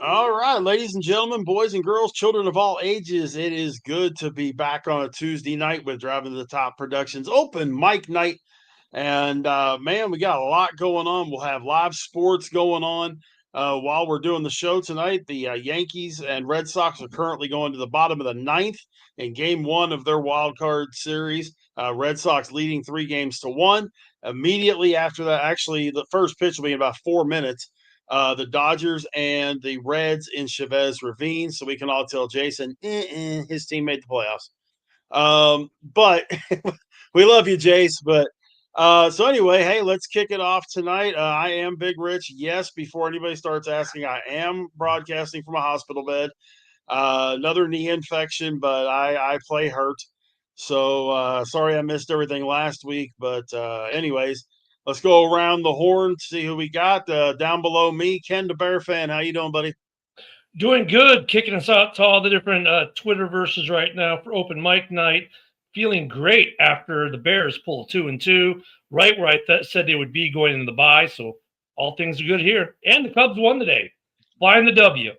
All right, ladies and gentlemen, boys and girls, children of all ages, it is good to be back on a Tuesday night with Driving to the Top Productions open mic night. And man, we got a lot going on. We'll have live sports going on while we're doing the show tonight. The Yankees and Red Sox are currently going to the bottom of the ninth in game one of their wild card series. Red Sox leading 3-1. Immediately after that, actually, the first pitch will be in about 4 minutes. The Dodgers and the Reds in Chavez Ravine. So we can all tell Jason his team made the playoffs. But we love you, Jace. But so anyway, hey, let's kick it off tonight. I am Big Rich. Yes, before anybody starts asking, I am broadcasting from a hospital bed. Another knee infection, but I play hurt. So sorry I missed everything last week. But anyways, let's go around the horn, see who we got. Down below me, Ken the Bear fan. How you doing, buddy? Doing good. Kicking us out to all the different Twitterverses right now for open mic night. Feeling great after the Bears pull 2-2, right where I said they would be going into the bye. So all things are good here. And the Cubs won today. Flying the W.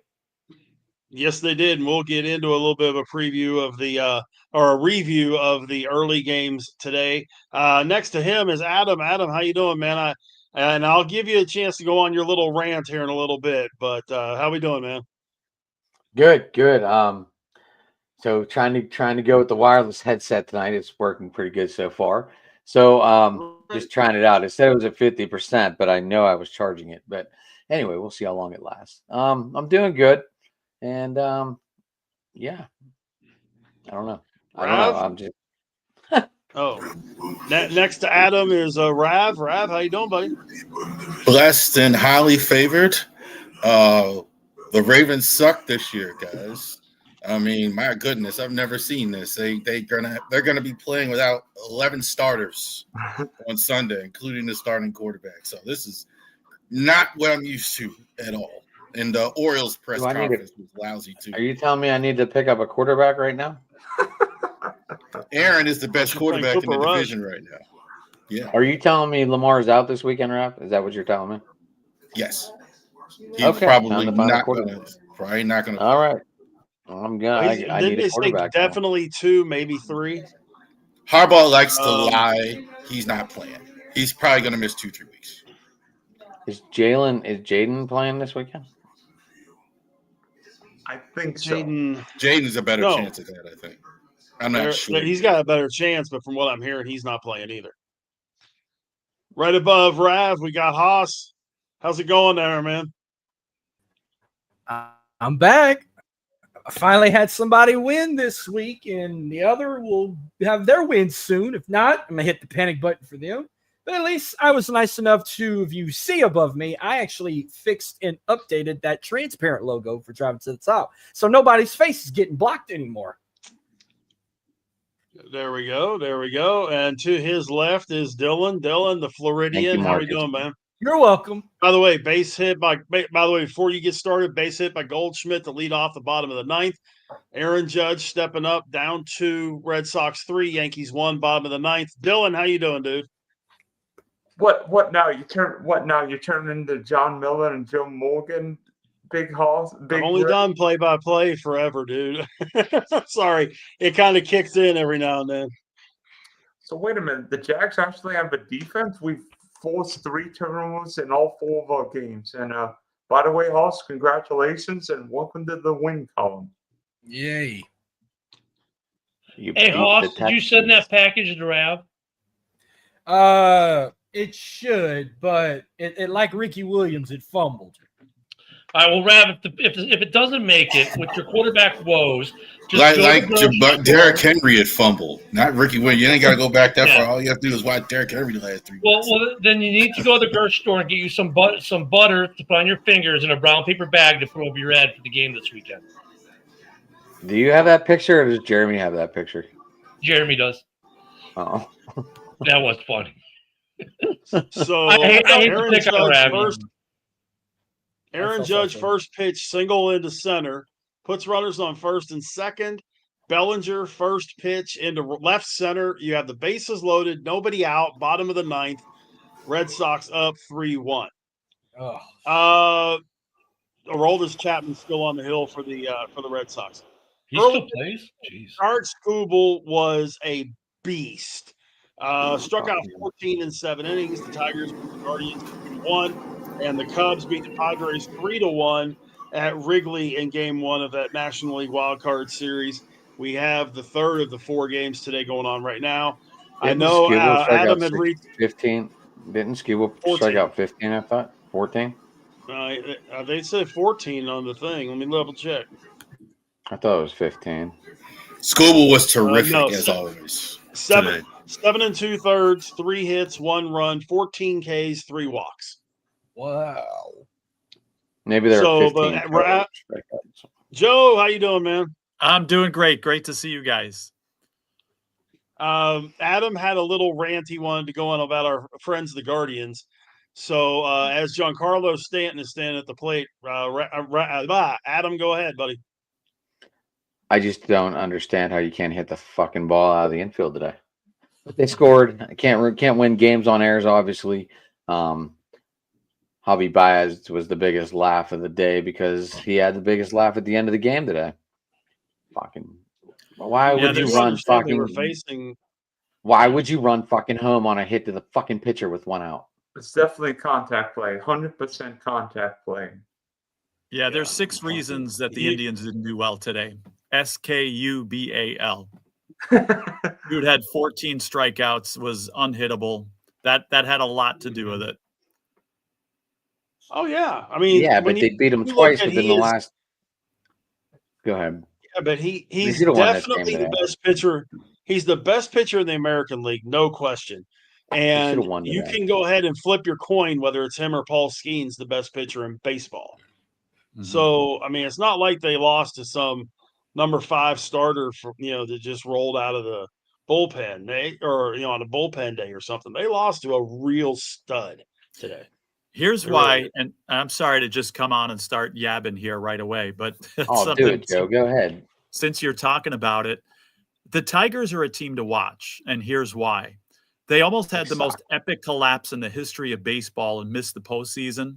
Yes, they did. And we'll get into a little bit of a preview of the or a review of the early games today. Next to him is Adam. Adam, how you doing, man? I'll give you a chance to go on your little rant here in a little bit. But how we doing, man? Good. So trying to go with the wireless headset tonight. It's working pretty good so far. So just trying it out. It said it was at 50%, but I know I was charging it. But anyway, we'll see how long it lasts. I'm doing good. And yeah. I don't know. I'm just next to Adam is Rav. Rav, how you doing, buddy? Blessed and highly favored. The Ravens suck this year, guys. I mean, my goodness, I've never seen this. They're gonna be playing without 11 starters on Sunday, including the starting quarterback. So this is not what I'm used to at all. And the Orioles press conference was lousy too. Are you telling me I need to pick up a quarterback right now? Aaron is the best quarterback in the division right now. Yeah. Are you telling me Lamar's out this weekend, Rap? Is that what you're telling me? Yes. He's probably not going to. All right. I'm going. I need a quarterback. Definitely 2, maybe 3. Harbaugh likes to lie. He's not playing. He's probably going to miss 2-3 weeks. Is Jaden playing this weekend? I think so. Jaden's a better chance of that, I think. I'm not sure. He's got a better chance, but from what I'm hearing, he's not playing either. Right above Rav, we got Haas. How's it going there, man? I'm back. I finally had somebody win this week, and the other will have their win soon. If not, I'm going to hit the panic button for them. But at least I was nice enough to, if you see above me, I actually fixed and updated that transparent logo for Driving to the Top. So nobody's face is getting blocked anymore. There we go. And to his left is Dylan. Dylan, the Floridian. How are you doing, man? You're welcome. By the way, before you get started, base hit by Goldschmidt to lead off the bottom of the ninth. Aaron Judge stepping up, down 2, Red Sox 3, Yankees 1, bottom of the ninth. Dylan, how you doing, dude? What now? You turn into John Miller and Joe Morgan, big halls. I've only done play-by-play forever, dude. Sorry, it kind of kicks in every now and then. So wait a minute, the Jags actually have a defense. We've forced 3 turnovers in all 4 of our games. And by the way, Hoss, congratulations and welcome to the win column. Yay! Hey, Hoss, did you send that package to Rav? It should, but it like Ricky Williams, it fumbled. All right, well, Rav, if it doesn't make it with your quarterback woes, just Derrick Henry had fumbled, not Ricky Williams. You ain't got to go back that far. All you have to do is watch Derrick Henry the last 3 weeks. Well, then you need to go to the grocery store and get you some butter to put on your fingers in a brown paper bag to put over your head for the game this weekend. Do you have that picture, or does Jeremy have that picture? Jeremy does. Oh, that was funny. So Aaron Judge first pitch single into center, puts runners on first and second. Bellinger first pitch into left center. You have the bases loaded, nobody out, bottom of the ninth. Red Sox up 3-1. A Aroldis Chapman's still on the hill for the Red Sox. He Early- still plays? Jeez. Art Skubal was a beast. Struck out 14 in 7 innings. The Tigers beat the Guardians 3-1, and the Cubs beat the Padres 3-1 at Wrigley in Game 1 of that National League Wild Card Series. We have the third of the 4 games today going on right now. I know Adam had reached 15. Didn't Skubal 14. strike out 15? I thought 14. They said 14 on the thing. Let me double check. I thought it was 15. Skubal was terrific No, as always. 7 2/3, 3 hits, 1 run, 14 Ks, 3 walks. Wow. Maybe there So, were 15. but Joe, how you doing, man? I'm doing great. Great to see you guys. Adam had a little rant he wanted to go on about our friends, the Guardians. So, as Giancarlo Stanton is standing at the plate, Adam, go ahead, buddy. I just don't understand how you can't hit the fucking ball out of the infield today. But they scored. Can't win games on airs, obviously. Javi Baez was the biggest laugh of the day because he had the biggest laugh at the end of the game today. Fucking. Why would you run fucking? Why would you run fucking home on a hit to the fucking pitcher with 1 out? It's definitely a contact play. 100% contact play. Yeah, there's 6 reasons that the Indians didn't do well today. Skubal. Dude had 14 strikeouts, was unhittable. That had a lot to do with it. Oh yeah, I mean, yeah, but they beat him twice within the last. Go ahead. Yeah, but he's definitely the best pitcher. He's the best pitcher in the American League, no question. And you can go ahead and flip your coin whether it's him or Paul Skeens, the best pitcher in baseball. Mm-hmm. So I mean, it's not like they lost to some number 5 starter that just rolled out of the bullpen, on a bullpen day or something. They lost to a real stud today. Here's why, and I'm sorry to just come on and start yabbing here right away, but do it, Joe. Go ahead. Since you're talking about it, the Tigers are a team to watch, and here's why. They almost had the most epic collapse in the history of baseball and missed the postseason,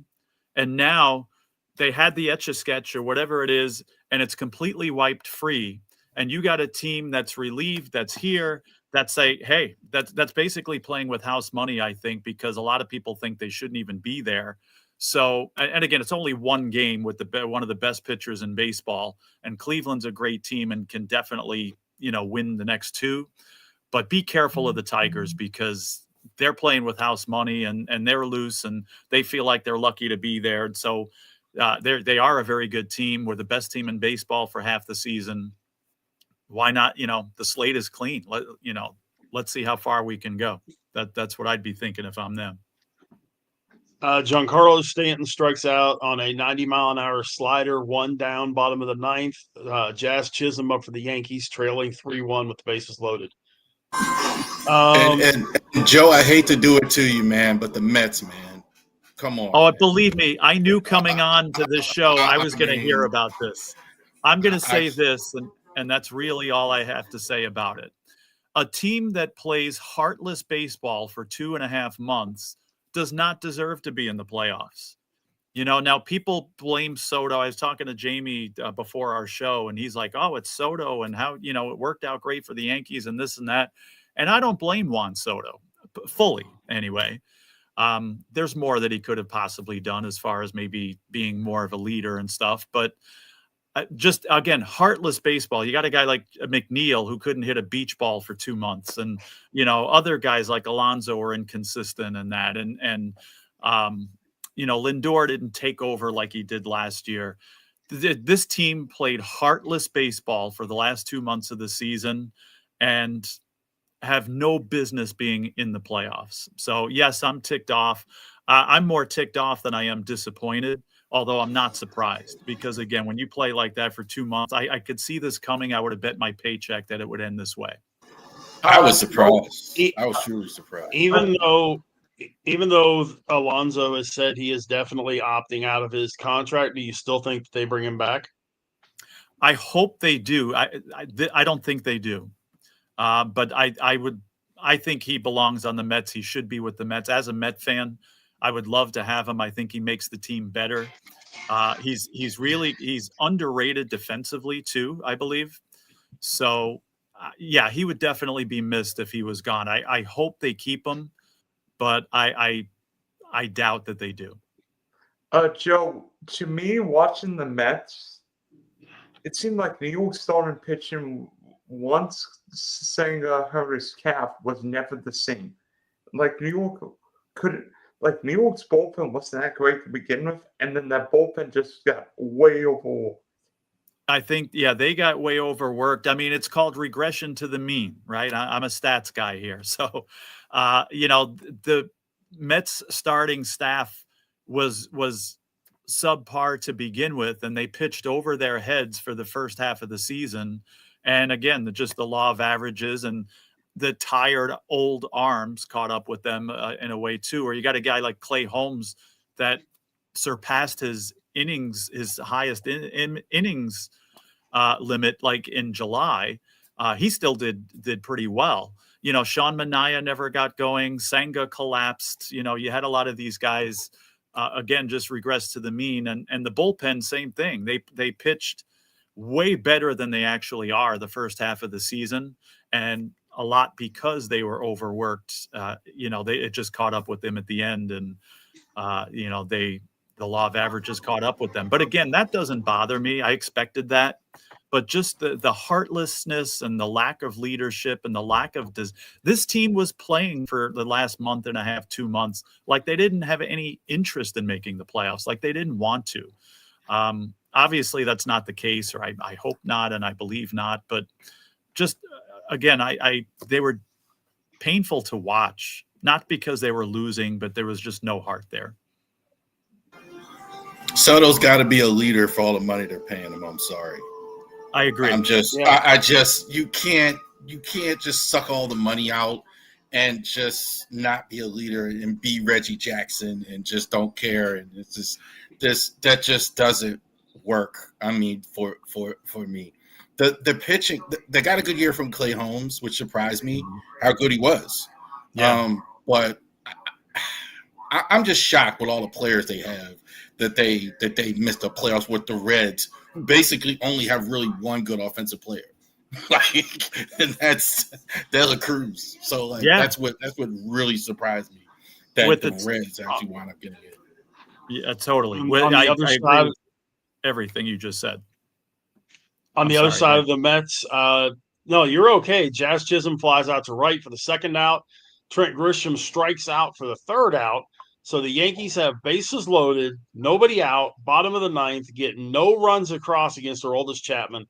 and now they had the Etch-a-Sketch or whatever it is, and it's completely wiped free. And you got a team that's relieved, that's here, that's that's basically playing with house money, I think, because a lot of people think they shouldn't even be there. So, and again, it's only 1 game with one of the best pitchers in baseball, and Cleveland's a great team and can definitely, win the next 2. But be careful of the Tigers because they're playing with house money and they're loose and they feel like they're lucky to be there. And so they are a very good team. We're the best team in baseball for half the season. Why not? The slate is clean. Let's see how far we can go. That's what I'd be thinking if I'm them. Giancarlo Stanton strikes out on a 90-mile-an-hour slider, 1 down, bottom of the 9th. Jazz Chisholm up for the Yankees, trailing 3-1 with the bases loaded. And Joe, I hate to do it to you, man, but the Mets, man, come on. Oh, believe me, I knew coming on to this show I was going to hear about this. I'm going to say this, and that's really all I have to say about it. A team that plays heartless baseball for 2.5 months does not deserve to be in the playoffs. Now people blame Soto. I was talking to Jamie before our show, and he's like, oh, it's Soto and how, it worked out great for the Yankees and this and that. And I don't blame Juan Soto fully anyway. There's more that he could have possibly done as far as maybe being more of a leader and stuff. But just, again, heartless baseball. You got a guy like McNeil who couldn't hit a beach ball for 2 months. And, other guys like Alonso were inconsistent in that. And Lindor didn't take over like he did last year. This team played heartless baseball for the last 2 months of the season and have no business being in the playoffs. So, yes, I'm ticked off. I'm more ticked off than I am disappointed. Although I'm not surprised because, again, when you play like that for 2 months, I could see this coming. I would have bet my paycheck that it would end this way. I was surprised. I was truly surprised. Even though Alonso has said he is definitely opting out of his contract, do you still think that they bring him back? I hope they do. I don't think they do. But I think he belongs on the Mets. He should be with the Mets. As a Met fan, I would love to have him. I think he makes the team better. He's underrated defensively too, I believe. So yeah, he would definitely be missed if he was gone. I hope they keep him, but I doubt that they do. Joe, to me, watching the Mets, it seemed like New York started pitching once Senga hurt his calf was never the same. Like New York's bullpen wasn't that great to begin with, and then that bullpen just got way overworked. I think, yeah, they got way overworked. I mean, it's called regression to the mean, right? I'm a stats guy here. So, the Mets starting staff was subpar to begin with, and they pitched over their heads for the first half of the season. And again, just the law of averages and the tired old arms caught up with them in a way too. Or you got a guy like Clay Holmes that surpassed his innings, his highest innings limit, like in July. He still did pretty well. Sean Manaea never got going. Senga collapsed. You had a lot of these guys again just regress to the mean, and the bullpen, same thing. They pitched way better than they actually are the first half of the season, and a lot because they were overworked. It just caught up with them at the end, and the law of averages caught up with them. But again, that doesn't bother me. I expected that. But just the heartlessness and the lack of leadership and the lack of this team was playing for the last month and a half, 2 months, like they didn't have any interest in making the playoffs, like they didn't want to. Obviously, that's not the case, or I hope not, and I believe not. But just again, they were painful to watch, not because they were losing, but there was just no heart there. Soto's got to be a leader for all the money they're paying him. I'm sorry. I agree. You can't just suck all the money out and just not be a leader and be Reggie Jackson and just don't care. And it's just that just doesn't work. I mean, for me, the pitching, they got a good year from Clay Holmes, which surprised me how good he was. Yeah. But I'm just shocked with all the players they have that they missed the playoffs with the Reds, who basically only have really one good offensive player, and that's Dela Cruz. So that's what really surprised me, that the Reds actually wound up getting it. Yeah, totally. On the other I side, agree with everything you just said. On the other side of the Mets, no, you're okay. Jazz Chisholm flies out to right for the second out. Trent Grisham strikes out for the third out. So the Yankees have bases loaded, nobody out, bottom of the ninth, get no runs across against Aroldis Chapman.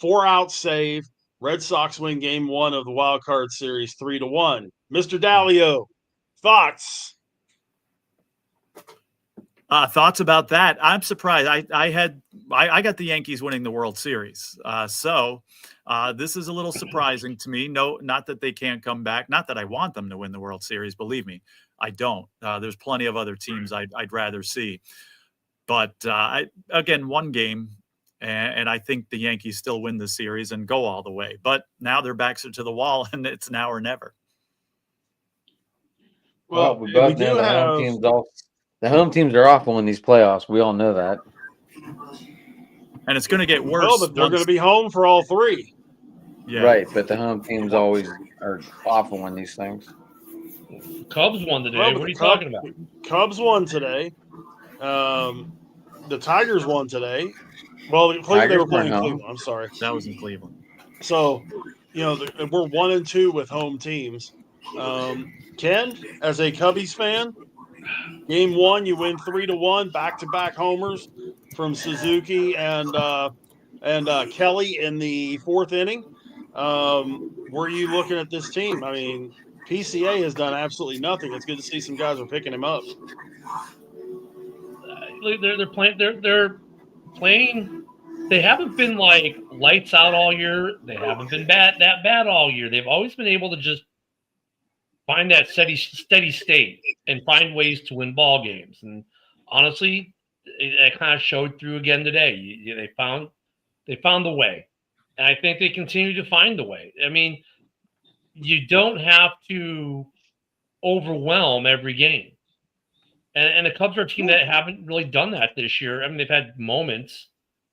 4-out save. Red Sox win game one of the wild card series 3-1. Mr. Dalio, thoughts? Thoughts about that? I'm surprised. I got the Yankees winning the World Series. So this is a little surprising to me. No, not that they can't come back. Not that I want them to win the World Series. Believe me, I don't. There's plenty of other teams I'd rather see. But again, one game, and I think the Yankees still win the series and go all the way. But now their backs are to the wall, and it's now or never. Well, we both know the home teams are awful in these playoffs. We all know that. And it's going to get worse. Well, but they're going to be home for all three. Yeah. Right, but the home teams always are awful in these things. Cubs won today. Well, what are you talking about? Cubs won today. The Tigers won today. Well, they were playing Cleveland. I'm sorry. That was in Cleveland. So, we're 1-2 with home teams. Ken, as a Cubbies fan, game one, you win 3-1, back-to-back homers from Suzuki and Kelly in the fourth inning. Were you looking at this team? I mean, PCA has done absolutely nothing. It's good to see some guys are picking him up. They're playing. They haven't been like lights out all year. They haven't been that bad all year. They've always been able to just find that steady state and find ways to win ball games. And honestly, it kind of showed through again today. They found the way, and I think they continue to find the way. I mean, you don't have to overwhelm every game. And the Cubs are a team that haven't really done that this year. I mean, they've had moments,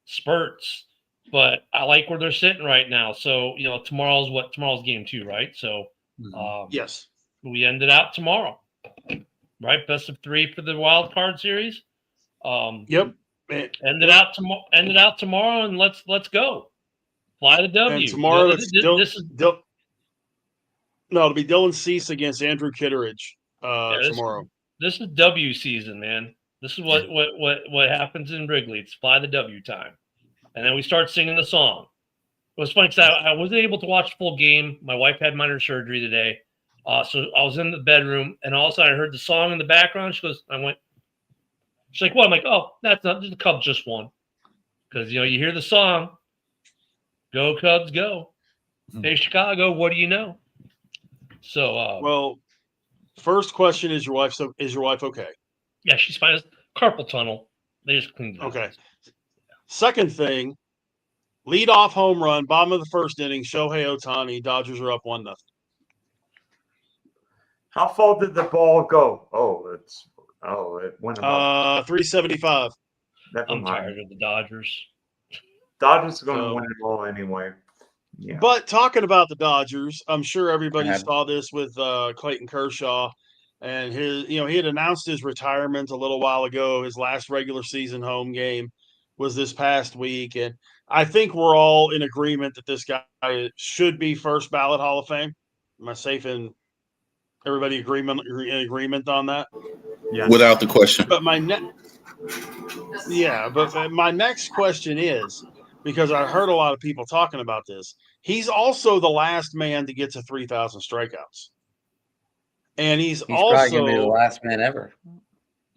spurts, but I like where they're sitting right now. So, tomorrow's game 2, right? So, yes, we ended out tomorrow, right? Best of 3 for the wild card series. Yep. Ended out tomorrow, and let's go. Fly the W. And tomorrow it'll be Dylan Cease against Andrew Kitteridge tomorrow. This is W season, man. This is what happens in Wrigley. It's fly the W time. And then we start singing the song. It was funny because I wasn't able to watch the full game. My wife had minor surgery today. So I was in the bedroom, and all of a sudden I heard the song in the background. She's like, what? I'm like, oh, that's not, the Cubs just won. Because, you hear the song, go Cubs, go. Hey, Chicago, what do you know? So, well, first question, is your wife okay? Yeah, she's fine. It's carpal tunnel. They just cleaned it up. Okay. Second thing, leadoff home run, bottom of the first inning, Shohei Ohtani. Dodgers are up 1-0. How far did the ball go? It went about 375. I'm tired of the Dodgers. Dodgers are going to win it all anyway. Yeah. But talking about the Dodgers, I'm sure everybody saw this with Clayton Kershaw, and he had announced his retirement a little while ago. His last regular season home game was this past week, and I think we're all in agreement that this guy should be first ballot Hall of Fame. Am I safe in everybody in agreement on that? Yeah, without the question. But my next question is, because I heard a lot of people talking about this, he's also the last man to get to 3,000 strikeouts. And he's also probably going to be the last man ever.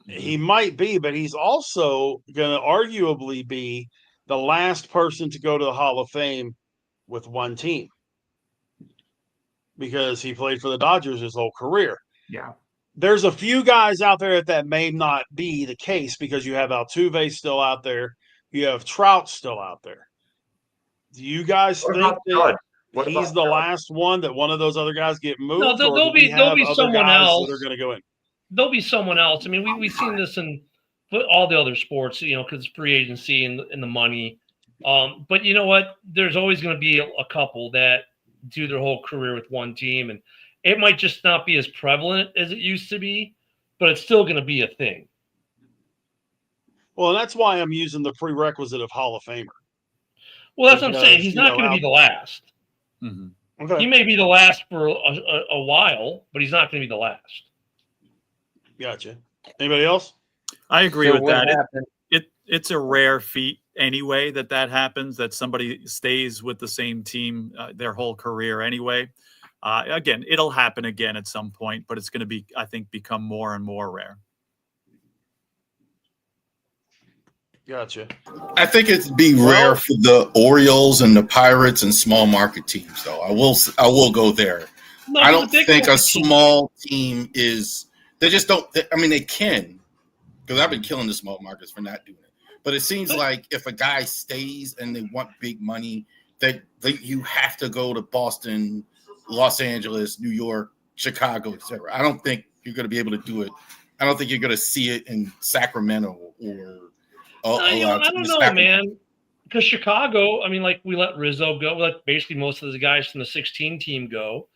He might be, but he's also going to arguably be the last person to go to the Hall of Fame with one team, because he played for the Dodgers his whole career. Yeah. There's a few guys out there that may not be the case, because you have Altuve still out there. You have Trout still out there. Do you guys think that he's the last one, that one of those other guys get moved? No, there'll be someone else that are going to go in. There'll be someone else. I mean, we've seen this in all the other sports, because it's free agency and the money. But you know what? There's always going to be a couple that do their whole career with one team, and it might just not be as prevalent as it used to be, but it's still going to be a thing. Well, and that's why I'm using the prerequisite of Hall of Famer. Well, that's what I'm saying. He's not going to be the last. Mm-hmm. Okay. He may be the last for a while, but he's not going to be the last. Gotcha. Anybody else? I agree with that. It's a rare feat anyway that happens, that somebody stays with the same team their whole career anyway. Again, it'll happen again at some point, but it's going to be, I think, become more and more rare. Gotcha. I think it'd be rare for the Orioles and the Pirates and small market teams, though. I will go there. No, I don't think a small team is. They just don't. I mean, they can, because I've been killing the small markets for not doing it. But it seems like if a guy stays and they want big money, that you have to go to Boston, Los Angeles, New York, Chicago, etc. I don't think you're going to be able to do it. I don't think you're going to see it in Sacramento or. I don't know, man. Because Chicago, I mean, like, we let Rizzo go. We let basically most of the guys from the 16 team go.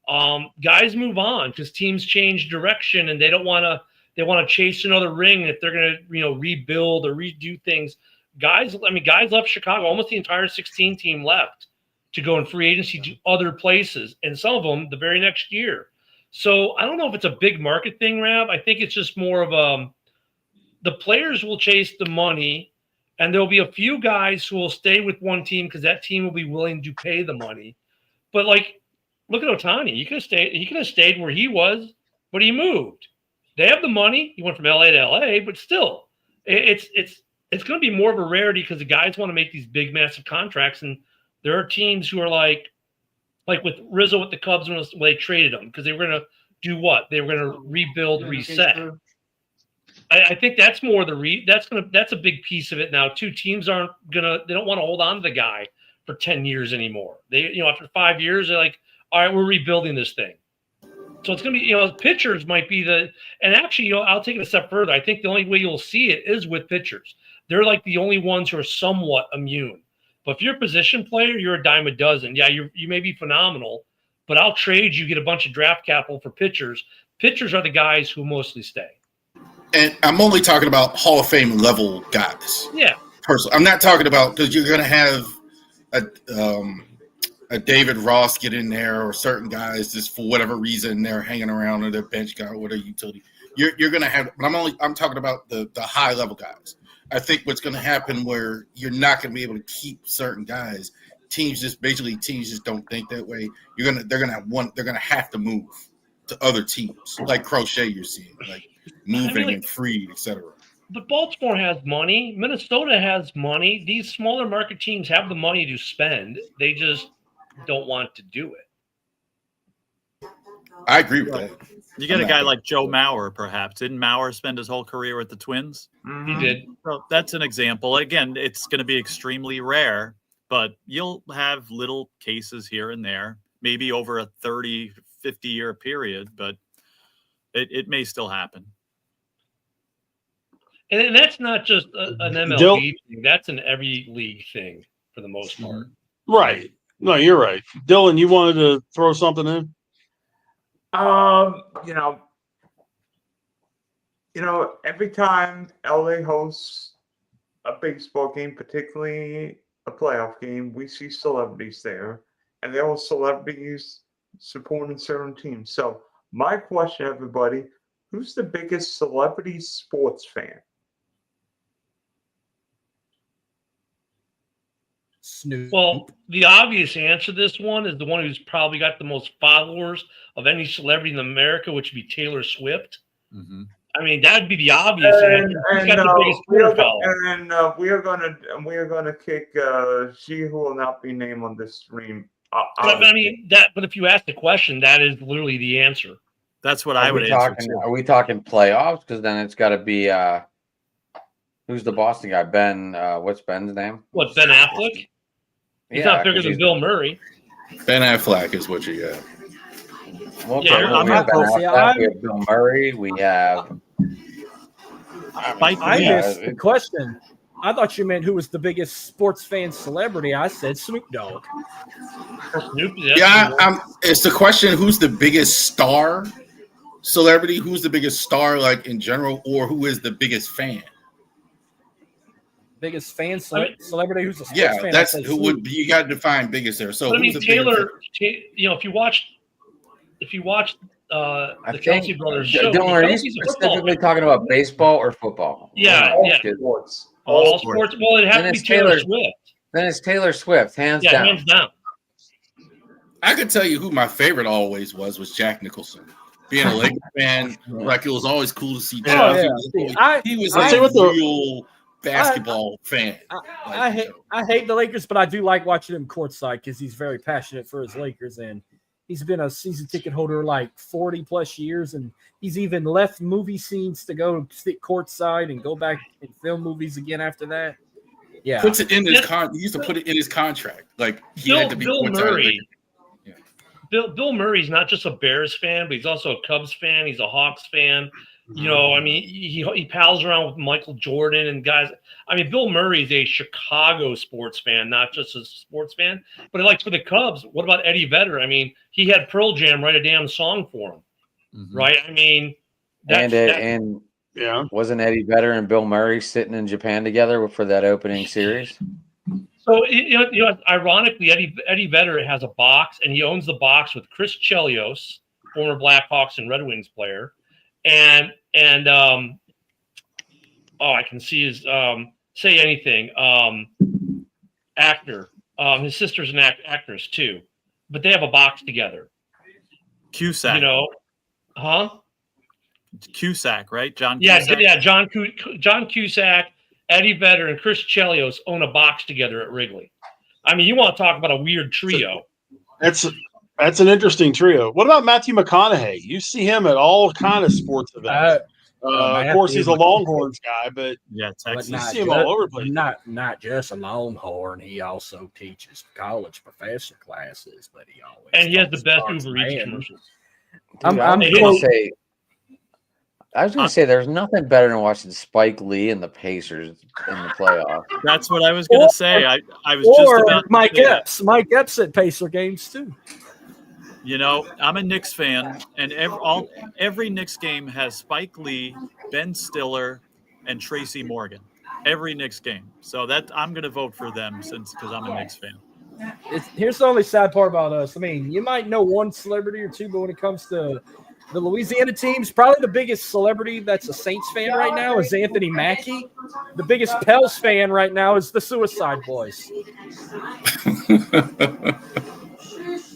Guys move on because teams change direction, and they don't want to. They want to chase another ring if they're going to, rebuild or redo things. Guys left Chicago. Almost the entire 16 team left to go in free agency to other places, and some of them the very next year. So I don't know if it's a big market thing, Rav. I think it's just more of the players will chase the money, and there'll be a few guys who will stay with one team because that team will be willing to pay the money. But like, look at Ohtani. He could have stayed where he was, but he moved. They have the money. He went from LA to LA, but still, it's going to be more of a rarity because the guys want to make these big, massive contracts, and there are teams who are like with Rizzo with the Cubs when they traded him because they were going to do what? They were going to rebuild, reset. I think that's more that's a big piece of it now too. Teams they don't want to hold on to the guy for 10 years anymore. They, after 5 years, they're like, all right, we're rebuilding this thing. So it's going to be, pitchers might be and actually, I'll take it a step further. I think the only way you'll see it is with pitchers. They're like the only ones who are somewhat immune. But if you're a position player, you're a dime a dozen. Yeah, you may be phenomenal, but I'll trade you, get a bunch of draft capital for pitchers. Pitchers are the guys who mostly stay. And I'm only talking about Hall of Fame level guys. Yeah. Personally, I'm not talking about because you're going to have a David Ross get in there or certain guys just for whatever reason they're hanging around or their bench guy or whatever utility. You're going to have, but I'm talking about the high level guys. I think what's going to happen where you're not going to be able to keep certain guys. Teams just don't think that way. They're going to have to move to other teams like Crochet. You're seeing like moving and freed, etc. But Baltimore has money. Minnesota has money. These smaller market teams have the money to spend. They just don't want to do it. I agree with that. You get a guy like Joe Mauer, perhaps. Didn't Mauer spend his whole career with the Twins? He did. So that's an example. Again, it's going to be extremely rare, but you'll have little cases here and there, maybe over a 30, 50-year period, but it may still happen. And that's not just an MLB thing. That's an every league thing for the most part. Right. No, you're right. Dylan, you wanted to throw something in? Every time LA hosts a baseball game, particularly a playoff game, we see celebrities there, and they're all celebrities supporting certain teams. So my question, everybody, who's the biggest celebrity sports fan? Snoop. Well, the obvious answer to this one is the one who's probably got the most followers of any celebrity in America, which would be Taylor Swift. Mm-hmm. I mean, that'd be the obvious answer. He's got the biggest Twitter following. And we are gonna kick she who will not be named on this stream. But if you ask the question, that is literally the answer. That's what I would answer too. Are we talking playoffs? Because then it's got to be who's the Boston guy? Ben. What's Ben's name? What, Ben Affleck? He's not bigger than Bill Murray. Ben Affleck is what you got. Well, Yeah, we have Ben Affleck, we have Bill Murray. We have. I missed the question. I thought you meant who was the biggest sports fan celebrity. I said Snoop Dogg. Snoop, it's the question: who's the biggest star celebrity? Who's the biggest star, like in general, or who is the biggest fan? Biggest fan celebrity who's a sports fan. That's who would be. You got to define biggest there. So, I mean, Taylor. If you watch the Kelsey brothers show, Dylan, are you specifically talking about baseball or football? Yeah, sports. All sports. Well, it has to be Taylor Swift. Then it's Taylor Swift, hands down. Hands down. I could tell you who my favorite always was Jack Nicholson. Being a Lakers fan, like it was always cool to see Jack. He was a real basketball fan. I hate the Lakers, but I do like watching him courtside because he's very passionate for his Lakers, and he's been a season ticket holder like 40 plus years, and he's even left movie scenes to go sit courtside and go back and film movies again after that. Yeah, puts it in his he used to put it in his contract. Like he had to be Bill Murray. Bill Murray's not just a Bears fan, but he's also a Cubs fan. He's a Hawks fan. I mean, he pals around with Michael Jordan and guys. I mean, Bill Murray is a Chicago sports fan, not just a sports fan. But like for the Cubs, what about Eddie Vedder? I mean, he had Pearl Jam write a damn song for him, right? I mean, wasn't Eddie Vedder and Bill Murray sitting in Japan together for that opening series? So ironically, Eddie Vedder has a box, and he owns the box with Chris Chelios, former Blackhawks and Red Wings player, and I can see his say anything actor. His sister's an actress too, but they have a box together. Cusack, Cusack, right? John. Cusack? John Cusack, Eddie Vedder, and Chris Chelios own a box together at Wrigley. I mean, you want to talk about a weird trio? That's an interesting trio. What about Matthew McConaughey? You see him at all kind of sports events. Of course, he's a Longhorns guy, but Texas. You see him all over the place. Not just a Longhorn. He also teaches college professor classes, but he has the best Uber Eats commercials. Dude, I'm gonna really- say. I was gonna say there's nothing better than watching Spike Lee and the Pacers in the playoffs. That's what I was going to say. I was just or about to Mike say that. Epps. Mike Epps at Pacer games too. You know, I'm a Knicks fan, and every Knicks game has Spike Lee, Ben Stiller, and Tracy Morgan. Every Knicks game. So that I'm going to vote for them because I'm a Knicks fan. Here's the only sad part about us. I mean, you might know one celebrity or two, but when it comes to the Louisiana teams, probably the biggest celebrity that's a Saints fan right now is Anthony Mackie. The biggest Pels fan right now is the Suicide Boys.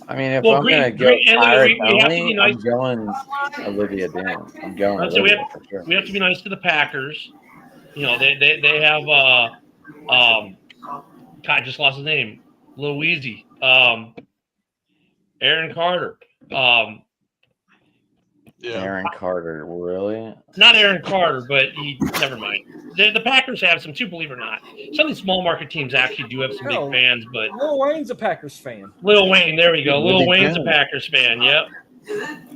I mean, if Well, I'm gonna go we have to Pirates be nice. I'm going Olivia Dan. I'm going So Olivia for sure. we have to be nice to the Packers. You know, they have God, I just lost his name. Louisi. Aaron Carter. Yeah. Aaron Carter, really? Not Aaron Carter, but never mind. The Packers have some too, believe it or not. Some of these small market teams actually do have some big fans, but Lil Wayne's a Packers fan. Lil Wayne, there we go. Lil Really Wayne's a good. Packers fan, yep.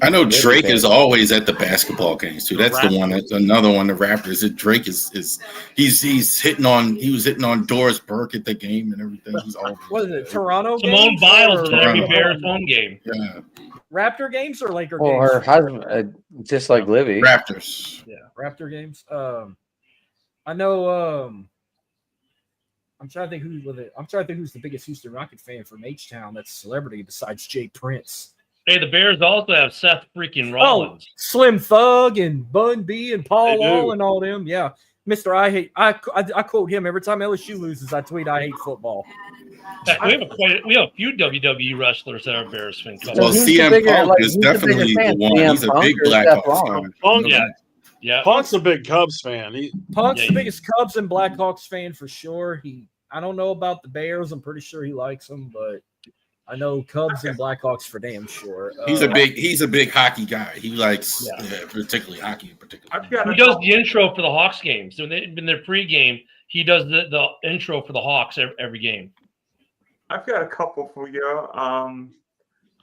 I know Drake is always at the basketball games too. That's the one. That's another one. The Raptors. Drake is he's hitting on. He was hitting on Doris Burke at the game and everything. He's always. What is it? Toronto Simone games Biles is or at every Toronto. Bears home game. Yeah, Raptor games or Laker Well, games? her husband, just like Livy. Raptors. Yeah, Raptor games. I know. I'm trying to think who's with it. I'm trying to think who's the biggest Houston Rocket fan from H-Town that's a celebrity besides Jay Prince. Hey, the Bears also have Seth freaking Rollins. Slim Thug and Bun B and Paul They do. Wall and all them. Yeah, Mr. I hate. I quote him every time LSU loses. I tweet I hate football. In fact, we have a few WWE wrestlers that are Bears fans. Well, who's the CM bigger- Punk like, is who's the definitely bigger the fan, one. CM He's a Punk big or Black Seth Hawks Rollins? fan. Yeah. Yeah. Punk's a big Cubs fan. Punk's Yeah, the biggest Cubs and Blackhawks fan for sure. I don't know about the Bears. I'm pretty sure he likes them, but I know Cubs and Blackhawks for damn sure. He's a big hockey guy. He likes particularly hockey in particular. Who does the intro for the Hawks games? In their pregame, he does the intro for the Hawks every game. I've got a couple for you. How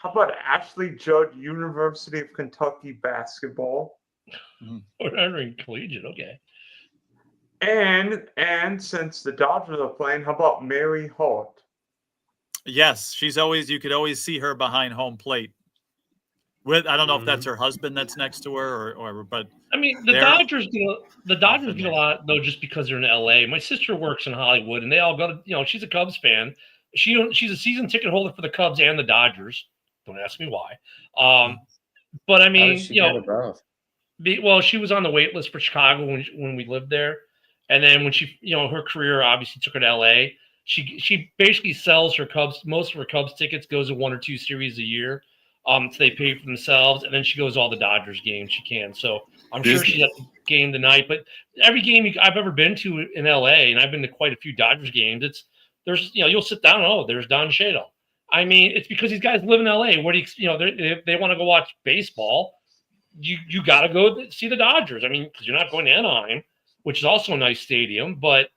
about Ashley Judd, University of Kentucky basketball? Or entering collegiate, okay. And since the Dodgers are playing, how about Mary Hart? Yes, you could always see her behind home plate. I don't know if that's her husband that's next to her or but I mean, the Dodgers get a lot though just because they're in LA. My sister works in Hollywood and they all go to, she's a Cubs fan. She's a season ticket holder for the Cubs and the Dodgers. Don't ask me why. But I mean, she was on the wait list for Chicago when we lived there. And then when she, her career obviously took her to LA. She basically sells her Cubs. Most of her Cubs tickets goes to 1 or 2 series a year. So they pay for themselves, and then she goes to all the Dodgers games she can. So I'm sure she's at the game tonight. But every game I've ever been to in LA, and I've been to quite a few Dodgers games, you'll sit down. Oh, there's Don Cheadle. I mean, it's because these guys live in LA. Where if they want to go watch baseball, you got to go see the Dodgers. I mean, because you're not going to Anaheim, which is also a nice stadium, but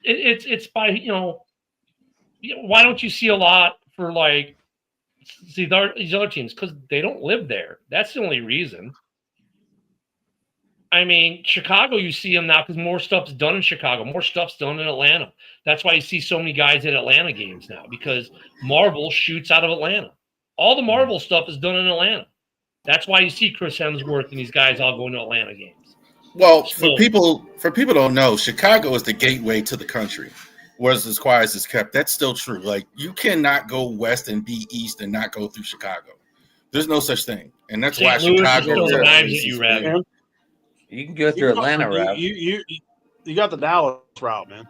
it's by why don't you see a lot for these other teams? Because they don't live there. That's the only reason. I mean, Chicago, you see them now because more stuff's done in Chicago. More stuff's done in Atlanta. That's why you see so many guys at Atlanta games now, because Marvel shoots out of Atlanta. All the Marvel stuff is done in Atlanta. That's why you see Chris Hemsworth and these guys all going to Atlanta games. Well, for people don't know, Chicago is the gateway to the country. Whereas as quiet as it's kept, that's still true. Like, you cannot go west and be east and not go through Chicago. There's no such thing, and that's why Chicago. You can go through Atlanta route. You got the Dallas route, man.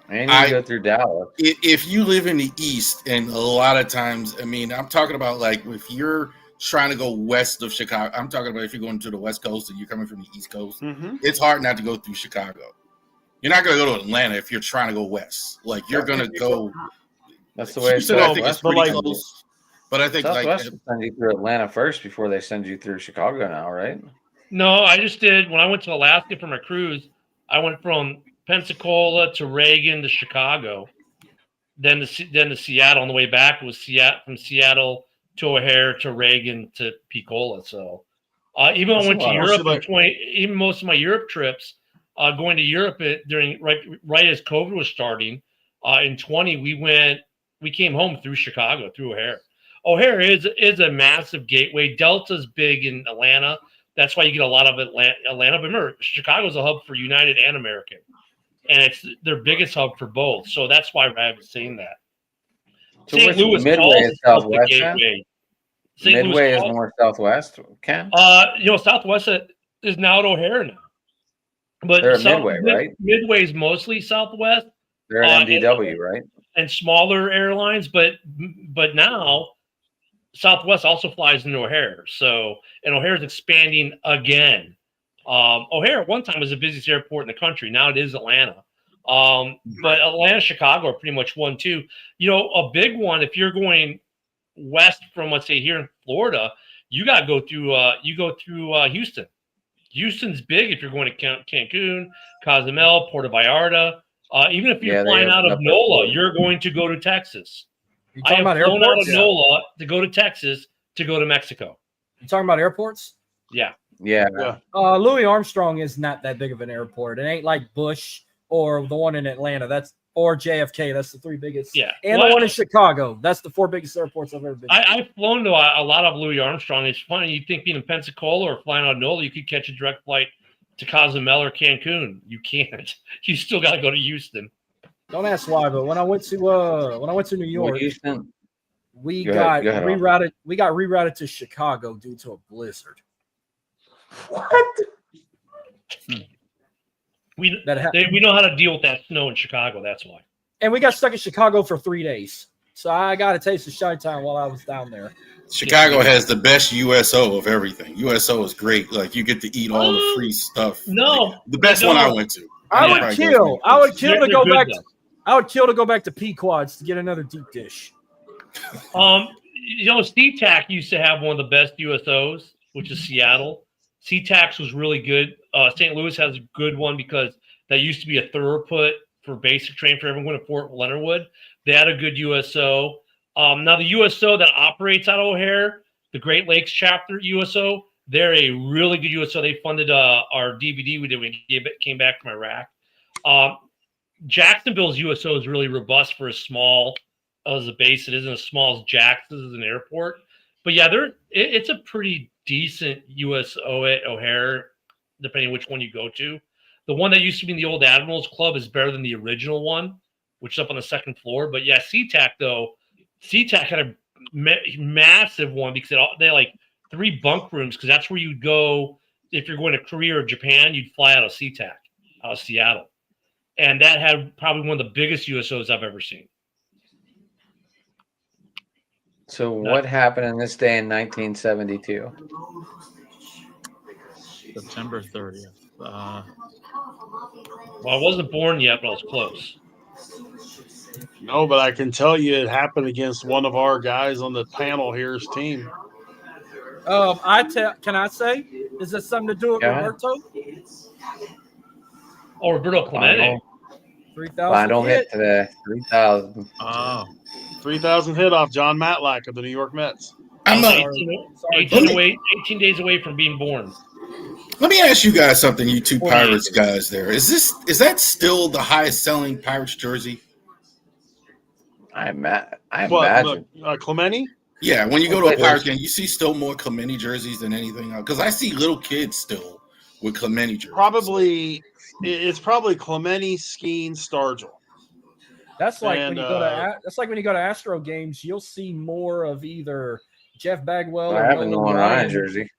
And you can go through Dallas. If you live in the east, and a lot of times, I mean, I'm talking about like if you're trying to go west of Chicago. I'm talking about if you're going to the West Coast and you're coming from the East Coast, it's hard not to go through Chicago. You're not going to go to Atlanta if you're trying to go west. Like, you're going to go. That's the way it's I think it's pretty close. But I think Southwest will send you through Atlanta first before they send you through Chicago now, right? No, I just did. When I went to Alaska for my cruise, I went from Pensacola to Reagan to Chicago, then to Seattle. On the way back, it was from Seattle to O'Hare to Reagan to Picola. So even when I went to Wow. Europe Should even most of my Europe trips, going to Europe during right as COVID was starting in 20, we came home through Chicago, through O'Hare. O'Hare is a massive gateway. Delta's big in Atlanta. That's why you get a lot of Atlanta. But remember, Chicago's a hub for United and American, and it's their biggest hub for both. So that's why I was saying that. So St. Louis Midway calls is itself the Southwest, Ken? gateway. St. Louis Midway is calls- more Southwest, Ken? Southwest is now at O'Hare now. But They're at Midway, right? Midway is mostly Southwest. They're at MDW, right? And smaller airlines, but now Southwest also flies into O'Hare. So, and O'Hare's expanding again. O'Hare at one time was the busiest airport in the country. Now it is Atlanta. But Atlanta, Chicago are pretty much 1-2. A big one, if you're going west from, let's say, here in Florida, you got to go through Houston. Houston's big if you're going to Cancun, Cozumel, Puerto Vallarta. Even if you're flying out of NOLA, you're going to go to Texas. You I talking have about flown out airports? of NOLA to go to Texas to go to Mexico. You talking about airports? Yeah. Yeah. Louis Armstrong is not that big of an airport. It ain't like Bush or the one in Atlanta. Or JFK. That's the three biggest. Yeah. And the one in Chicago. That's the four biggest airports I've ever been to. I've flown to a lot of Louis Armstrong. It's funny. You think being in Pensacola or flying out of NOLA, you could catch a direct flight to Cozumel or Cancun. You can't. You still got to go to Houston. Don't ask why, but when I went to New York, Houston. we Go got ahead, rerouted. We got rerouted to Chicago due to a blizzard. What? We know how to deal with that snow in Chicago. That's why. And we got stuck in Chicago for 3 days. So I got a taste of Chi-Town while I was down there. Chicago has the best USO of everything. USO is great. Like you get to eat all the free stuff. No, Like, the best one I went to. I would kill to go back. Though. I would kill to go back to Pequods to get another deep dish. SeaTac used to have one of the best USOs, which is Seattle. SeaTac was really good. St. Louis has a good one because that used to be a thoroughput for basic train for everyone at Fort Leonard Wood. They had a good USO. Now the USO that operates out of O'Hare, the Great Lakes chapter USO, they're a really good USO. They funded our DVD we did when we came back from Iraq. Jacksonville's USO is really robust for as small as a base. It isn't as small as Jackson's as an airport. But yeah, it's a pretty decent USO at O'Hare, depending which one you go to. The one that used to be in the old Admirals Club is better than the original one, which is up on the second floor. But yeah, SeaTac had a massive one because they had like 3 bunk rooms because that's where you'd go if you're going to Korea or Japan. You'd fly out of SeaTac, out of Seattle. And that had probably one of the biggest USOs I've ever seen. So what happened in this day in 1972? September 30th. Well, I wasn't born yet, but I was close. No, but I can tell you it happened against one of our guys on the panel here's team. Can I say? Is this something to do with Roberto? Oh, Roberto Clemente. 3,000 Final hit today. 3,000. Oh. 3,000 hit off John Matlack of the New York Mets. I'm not, 18 days away from being born. let me ask you guys something, you two Pirates guys there. Is that still the highest selling Pirates jersey? I imagine. Clemente? Yeah, when you go to a Pirates game, you see still more Clemente jerseys than anything else. Because I see little kids still with Clemente jerseys. It's probably Clemente, Skeen, Stargell. That's like when you go to Astro games, you'll see more of either Jeff Bagwell or I have a Nolan Nolan Ryan jersey.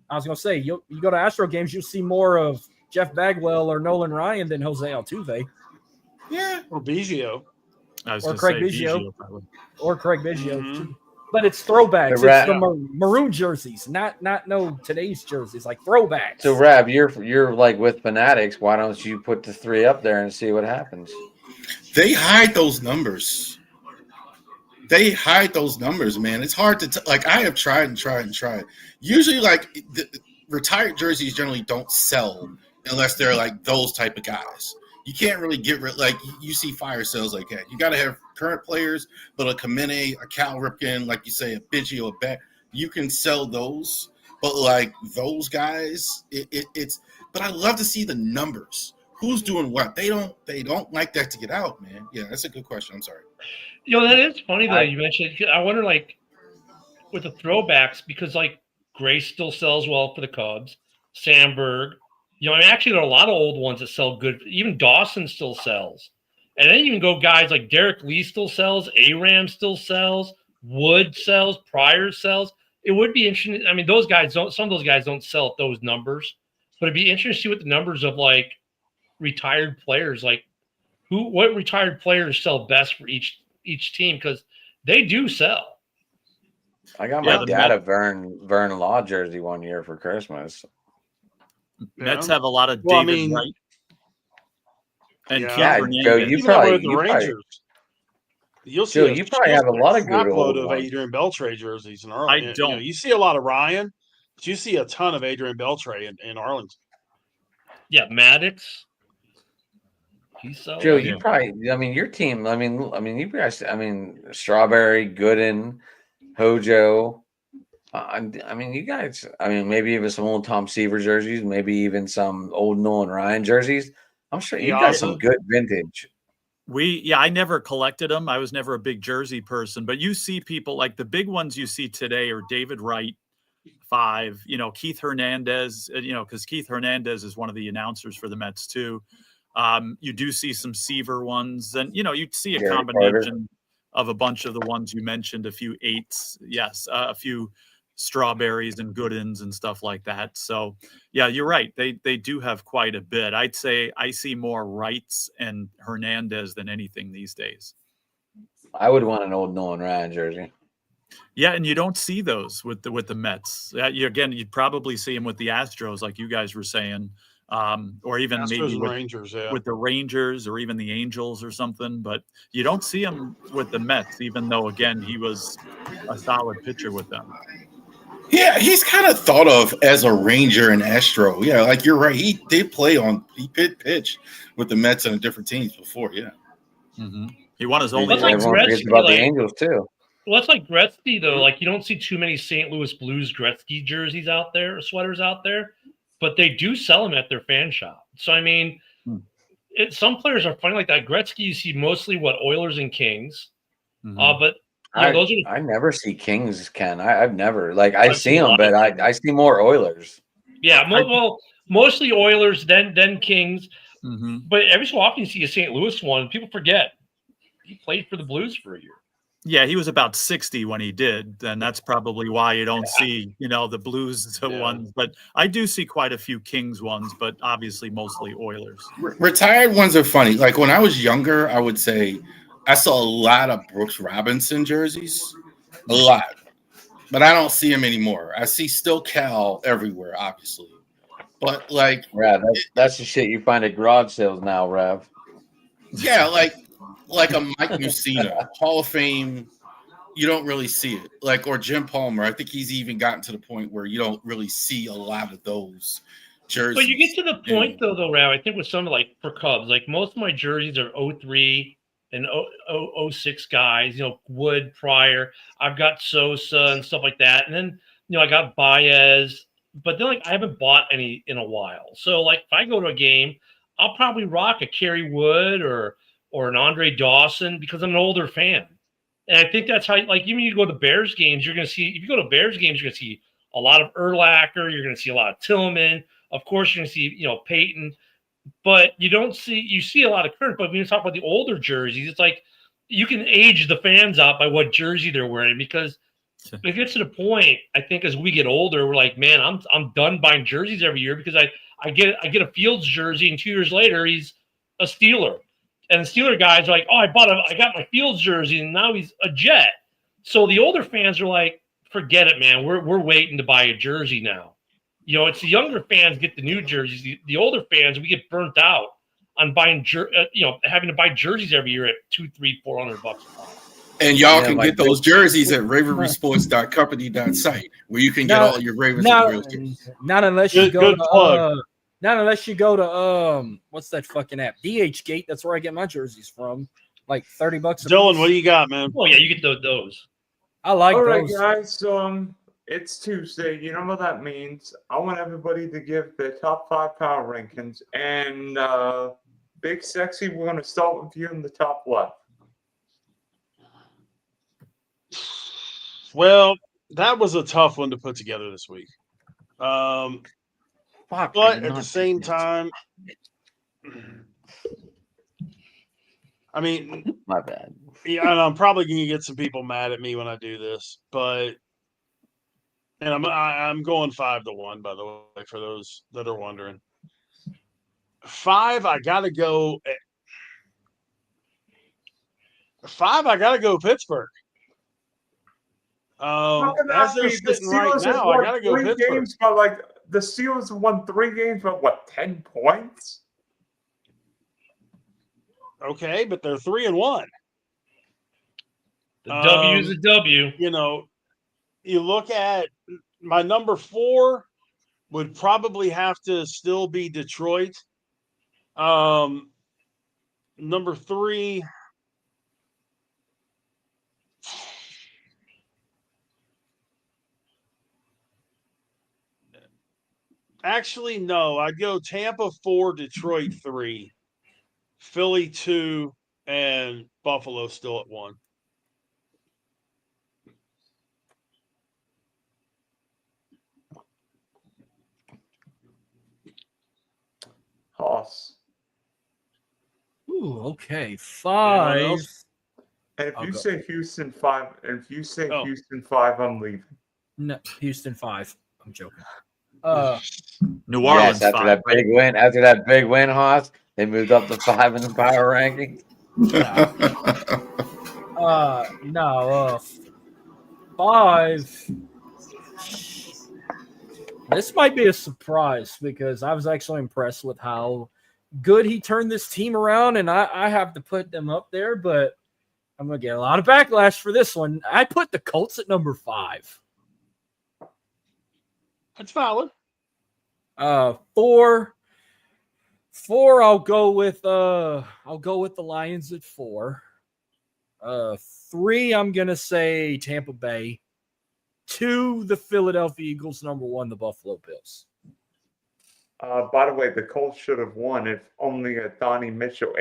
I was gonna say you go to Astro games, you'll see more of Jeff Bagwell or Nolan Ryan than Jose Altuve. Yeah, or Biggio. Or Craig Biggio. Or Craig Biggio. Mm-hmm. But it's throwbacks. It's the maroon jerseys, not no today's jerseys, like throwbacks. So Rab, you're like with Fanatics. Why don't you put the 3 up there and see what happens? They hide those numbers. Man. It's hard to like. I have tried and tried and tried. Usually, like the retired jerseys generally don't sell unless they're like those type of guys. You can't really get rid like you see fire sales like that. You got to have current players, but a Kamene, a Cal Ripken, like you say, a Biggio, a Bet. You can sell those, but like those guys, it's. But I love to see the numbers. Who's doing what? They don't like that to get out, man. Yeah, that's a good question. I'm sorry. That is funny though. You mentioned. I wonder, like, with the throwbacks, because like Grace still sells well for the Cubs, Sandberg. Actually, there are a lot of old ones that sell good. Even Dawson still sells. And then you can go guys like Derek Lee still sells. Aram still sells. Wood sells. Pryor sells. It would be interesting. I mean, those guys don't. Some of those guys don't sell at those numbers. But it'd be interesting to see what the numbers of like retired players, like what retired players sell best for each team, because they do sell. I got my dad a Vern Law jersey one year for Christmas. Mets have a lot of David Wright and Keith Hernandez. Joe, you probably have a lot of good old of ones. Adrian Beltre jerseys in Arlington. I don't. You see a lot of Ryan, but you see a ton of Adrian Beltre in Arlington. Yeah, Maddox. Joe, you probably. I mean, your team. I mean, you guys. I mean, Strawberry, Gooden, Hojo. I mean, you guys. I mean, maybe even some old Tom Seaver jerseys, maybe even some old Nolan Ryan jerseys. I'm sure you got some good vintage. I never collected them. I was never a big jersey person, but you see people like the big ones you see today are David Wright, 5. Keith Hernandez. Because Keith Hernandez is one of the announcers for the Mets too. You do see some Seaver ones, and you see a combination of a bunch of the ones you mentioned, a few 8s, yes, a few Strawberries and Goodens and stuff like that. So yeah, you're right. They do have quite a bit. I'd say I see more Wrights and Hernandez than anything these days. I would want an old Nolan Ryan jersey. Yeah, and you don't see those with the Mets. You'd probably see them with the Astros, like you guys were saying. Or even Astros maybe with the Rangers or even the Angels or something, but you don't see him with the Mets, even though, again, he was a solid pitcher with them. Yeah, he's kind of thought of as a Ranger and Astro. Yeah, like you're right. He did he pitch with the Mets and different teams before, yeah. Mm-hmm. He won his only. Like Gretzky, about the Angels, too. Well, that's like Gretzky, though. Like, you don't see too many St. Louis Blues Gretzky jerseys out there, or sweaters out there. But they do sell them at their fan shop. So, I mean, some players are funny like that. Gretzky, you see mostly Oilers and Kings. Mm-hmm. But those are. I never see Kings, Ken. I've never I see them, but I see more Oilers. Yeah, mostly Oilers, then Kings. Mm-hmm. But every so often you see a St. Louis one. People forget he played for the Blues for a year. Yeah, he was about 60 when he did, and that's probably why you don't see, the Blues ones. But I do see quite a few Kings ones, but obviously mostly Oilers. Retired ones are funny. Like when I was younger, I would say I saw a lot of Brooks Robinson jerseys, a lot, but I don't see them anymore. I see still Cal everywhere, obviously, but like, that's the shit you find at garage sales now, Rev. Yeah, like a Mike Mussina, Hall of Fame, you don't really see it. Like, or Jim Palmer. I think he's even gotten to the point where you don't really see a lot of those jerseys. But you get to the point, though, Rav, I think with some, like, for Cubs, like, most of my jerseys are 03 and 06 guys, Wood, Pryor. I've got Sosa and stuff like that. And then, I got Baez. But then, like, I haven't bought any in a while. So, like, if I go to a game, I'll probably rock a Kerry Wood or an Andre Dawson because I'm an older fan. And I think that's how, like, even you go to Bears games, you're going to see, if you go to Bears games, you're going to see a lot of Urlacher. You're going to see a lot of Tillman. Of course, you're going to see, Peyton. But you see a lot of current. But when you talk about the older jerseys, it's like you can age the fans out by what jersey they're wearing, because if it gets to the point, I think as we get older, we're like, man, I'm done buying jerseys every year because I get a Fields jersey and 2 years later he's a Steeler. And the Steeler guys are like, oh, I got my Fields jersey, and now he's a Jet. So the older fans are like, forget it, man. We're waiting to buy a jersey now. It's the younger fans get the new jerseys. The older fans, we get burnt out on buying, having to buy jerseys every year at $200, $300, $400 a And y'all can get those jerseys at ravenrysports.company.site, where you can get all your Ravens. Not unless you go to Not unless you go to what's that fucking app? DHgate. That's where I get my jerseys from. Like $30 a Dylan, piece. what do you got, man? Oh yeah, you get those. I like All right, those. guys. It's Tuesday. You know what that means. I want everybody to give their top 5 power rankings. And Big Sexy, we're going to start with you in the top left. Well, that was a tough one to put together this week. Fuck, But at the same time, I mean, my bad. yeah, and I'm probably going to get some people mad at me when I do this, but I'm going 5-1, by the way, for those that are wondering. 5, I gotta go. 5, I gotta go Pittsburgh. As they're sitting right now, I gotta go Pittsburgh. The Steelers have won 3 games by what, 10 points? Okay, but they're 3-1. The W is a W. You know, you look at my number 4 would probably have to still be Detroit. Number 3. Actually, no. I'd go Tampa 4, Detroit 3, Philly 2, and Buffalo still at 1. Hoss. Ooh, okay. Anyone 5. else? And if I'll you go. say Houston 5, Houston 5, I'm leaving. No, Houston 5. I'm joking. New Orleans Yes, after 5. that big win, Haas, they moved up to 5 in the power rankings. No. 5. This might be a surprise because I was actually impressed with how good he turned this team around, and I have to put them up there, but I'm going to get a lot of backlash for this one. I put the Colts at number 5. That's valid. 4, I'll go with the Lions at 4. 3, I'm gonna say Tampa Bay. 2, the Philadelphia Eagles. Number 1, the Buffalo Bills. By the way, the Colts should have won if only Donnie Mitchell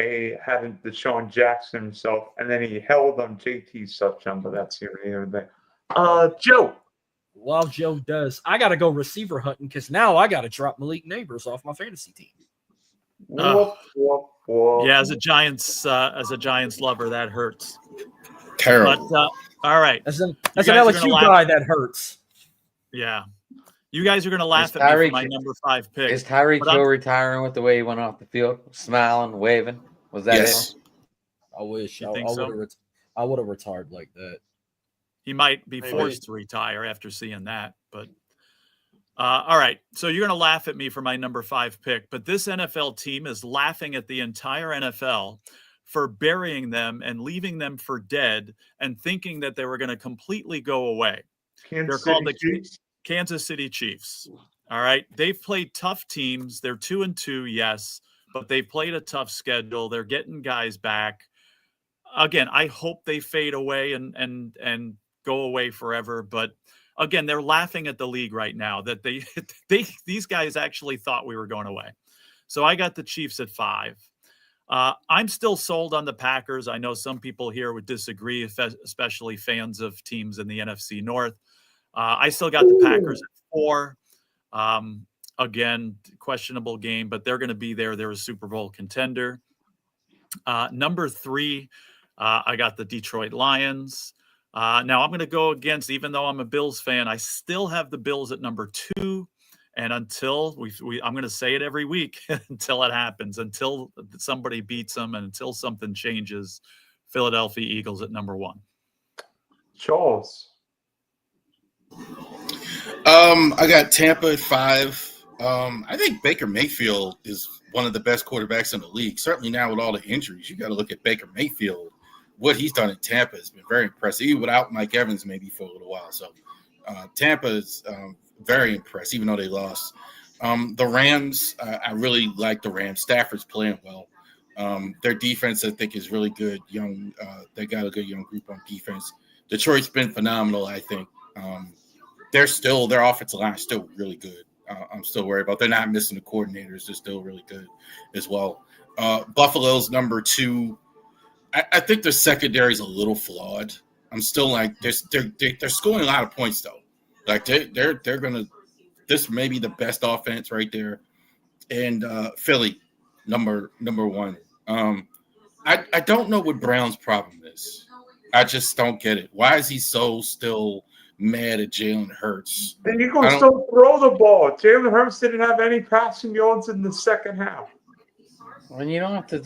hadn't Deshaun Jackson himself, and then he held on JT's touchdown, but that's here and there. Joe. While Joe does, I got to go receiver hunting because now I got to drop Malik Neighbors off my fantasy team. Whoop. Yeah, as a Giants lover, that hurts. Terrible. But all right, As an guys are gonna LSU laugh. guy, that hurts. yeah, you guys are gonna laugh Is at me Tyreek- for my number 5 pick. Is Tyreek But I'm- Hill retiring with the way he went off the field, smiling, waving? Was that Yes. it? I wish You I think so? would have retired like that. He might be Maybe. forced to retire after seeing that. But all right, so you're going to laugh at me for my number 5 pick, but this NFL team is laughing at the entire NFL for burying them and leaving them for dead and thinking that they were going to completely go away. They're called the Kansas City Chiefs. All right, they've played tough teams. They're 2-2, yes, but they've played a tough schedule. They're getting guys back. Again, I hope they fade away and go away forever. But again, they're laughing at the league right now that these guys actually thought we were going away. So I got the Chiefs at 5. I'm still sold on the Packers. I know some people here would disagree, especially fans of teams in the NFC North. I still got the Packers at 4. Again, questionable game, but they're going to be there. They're a Super Bowl contender. Number 3, I got the Detroit Lions. Now I'm going to go against, even though I'm a Bills fan, I still have the Bills at number 2. And until I'm going to say it every week until it happens, until somebody beats them and until something changes, Philadelphia Eagles at number 1. Charles. I got Tampa at 5. I think Baker Mayfield is one of the best quarterbacks in the league. Certainly now with all the injuries, you got to look at Baker Mayfield. What he's done in Tampa has been very impressive, even without Mike Evans maybe for a little while. So Tampa is very impressed, even though they lost. The Rams, I really like the Rams. Stafford's playing well. Their defense, I think, is really good. Young, they got a good young group on defense. Detroit's been phenomenal, I think. Their offensive line is still really good. I'm still worried about. They're not missing the coordinators. They're still really good as well. Buffalo's number 2. I think their secondary is a little flawed. I'm still like they're scoring a lot of points though. Like they're gonna. This may be the best offense right there. And Philly, number 1. I don't know what Brown's problem is. I just don't get it. Why is he so still mad at Jalen Hurts? The Eagles don't throw the ball. Jalen Hurts didn't have any passing yards in the second half. When you don't have to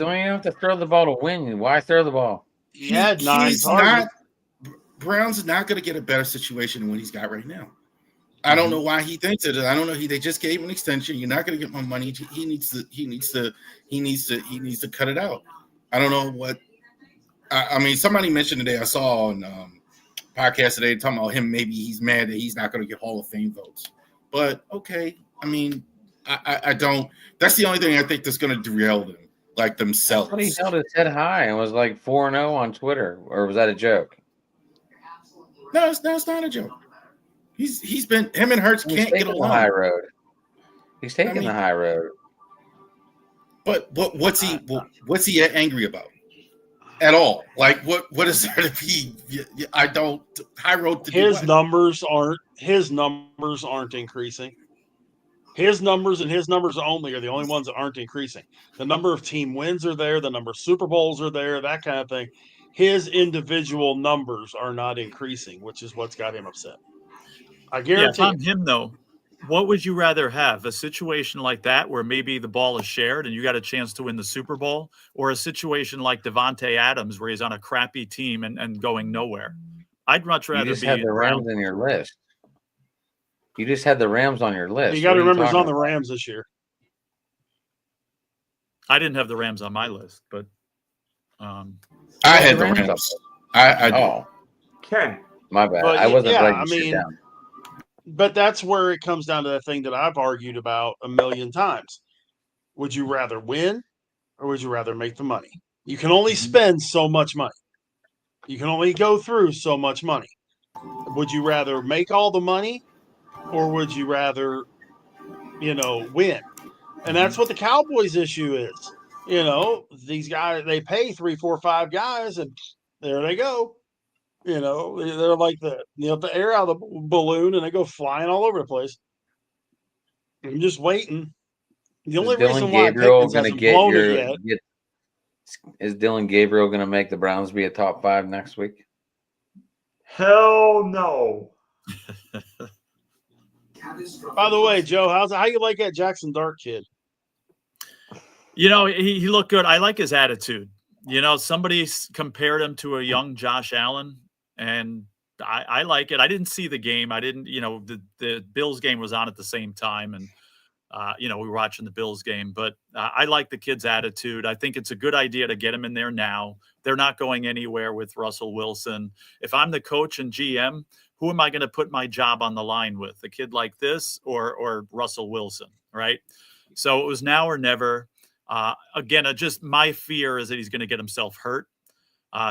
throw the ball to win. Why throw the ball? Brown's not going to get a better situation than what he's got right now. I don't know why he thinks it. I don't know. They just gave him an extension. You're not going to get my money. He needs to cut it out. I don't know what. I mean, somebody mentioned today. I saw on podcast today talking about him. Maybe he's mad that he's not going to get Hall of Fame votes. But okay, I mean, I don't. That's the only thing I think that's going to derail them, like themselves. But he held his head high and was like 4-0 on Twitter, or was that a joke? No, it's not a joke. He's been him and Hurts can't get along. The high road. He's taking the high road. But what's he angry about? At all? Like what is there to be? I don't high road to his numbers aren't increasing. His numbers and his numbers only are the only ones that aren't increasing. The number of team wins are there, the number of Super Bowls are there, that kind of thing. His individual numbers are not increasing, which is what's got him upset. I guarantee. Yeah, if I'm him though, what would you rather have? A situation like that where maybe the ball is shared and you got a chance to win the Super Bowl, or a situation like Devontae Adams where he's on a crappy team and going nowhere? I'd much rather you just had the Rams in your list. You just had the Rams on your list. You got to remember he's on the Rams this year. I didn't have the Rams on my list, but I had the Rams. I did. Ken. My bad. I wasn't ready to sit down. But that's where it comes down to the thing that I've argued about a million times. Would you rather win or would you rather make the money? You can only spend so much money. You can only go through so much money. Would you rather make all the money or would you rather, win? And that's what the Cowboys' issue is. These guys, they pay 3, 4, 5 guys and there they go. They're like the air out of the balloon and they go flying all over the place. I'm just waiting. The only reason why Pickens hasn't blown it yet. Is Dylan Gabriel going to make the Browns be a top 5 next week? Hell no. By the way, Joe, how you like that Jackson Dart kid? He looked good. I like his attitude. Somebody compared him to a young Josh Allen. And I like it. I didn't see the game. I didn't, the Bills game was on at the same time. And, we were watching the Bills game. But I like the kid's attitude. I think it's a good idea to get him in there now. They're not going anywhere with Russell Wilson. If I'm the coach and GM, who am I going to put my job on the line with? A kid like this or Russell Wilson, right? So it was now or never. Again, just my fear is that he's going to get himself hurt.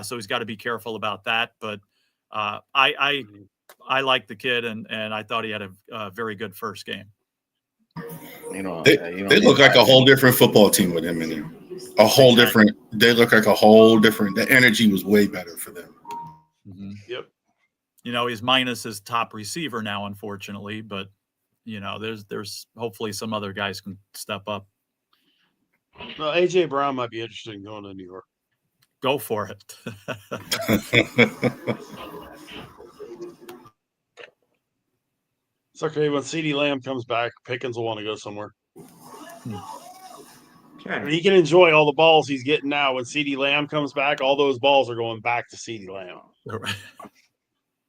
So he's got to be careful about that. But I like the kid, and I thought he had a very good first game. They look like a whole different football team with him in there. They look like a whole different. The energy was way better for them. Mm-hmm. Yep. He's minus his top receiver now, unfortunately. But there's hopefully some other guys can step up. Well, AJ Brown might be interested in going to New York. Go for it. It's okay. When CeeDee Lamb comes back, Pickens will want to go somewhere. Okay. I mean, he can enjoy all the balls he's getting now. When CeeDee Lamb comes back, all those balls are going back to CeeDee Lamb.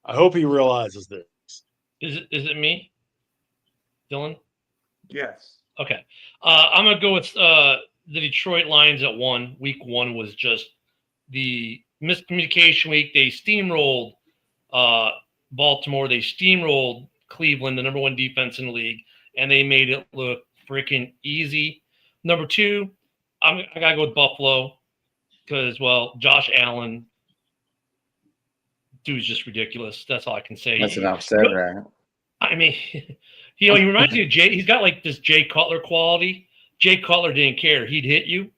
I hope he realizes this. Is it me, Dylan? Yes. Okay. I'm going to go with the Detroit Lions at 1. Week 1 was just the miscommunication week. They steamrolled Baltimore. They steamrolled Cleveland, the number 1 defense in the league. and they made it look freaking easy. Number 2, I got to go with Buffalo because, well, Josh Allen, dude's just ridiculous. That's all I can say. That's enough said, right? I mean, he reminds me of Jay. He's got like this Jay Cutler quality. Jay Cutler didn't care. He'd hit you.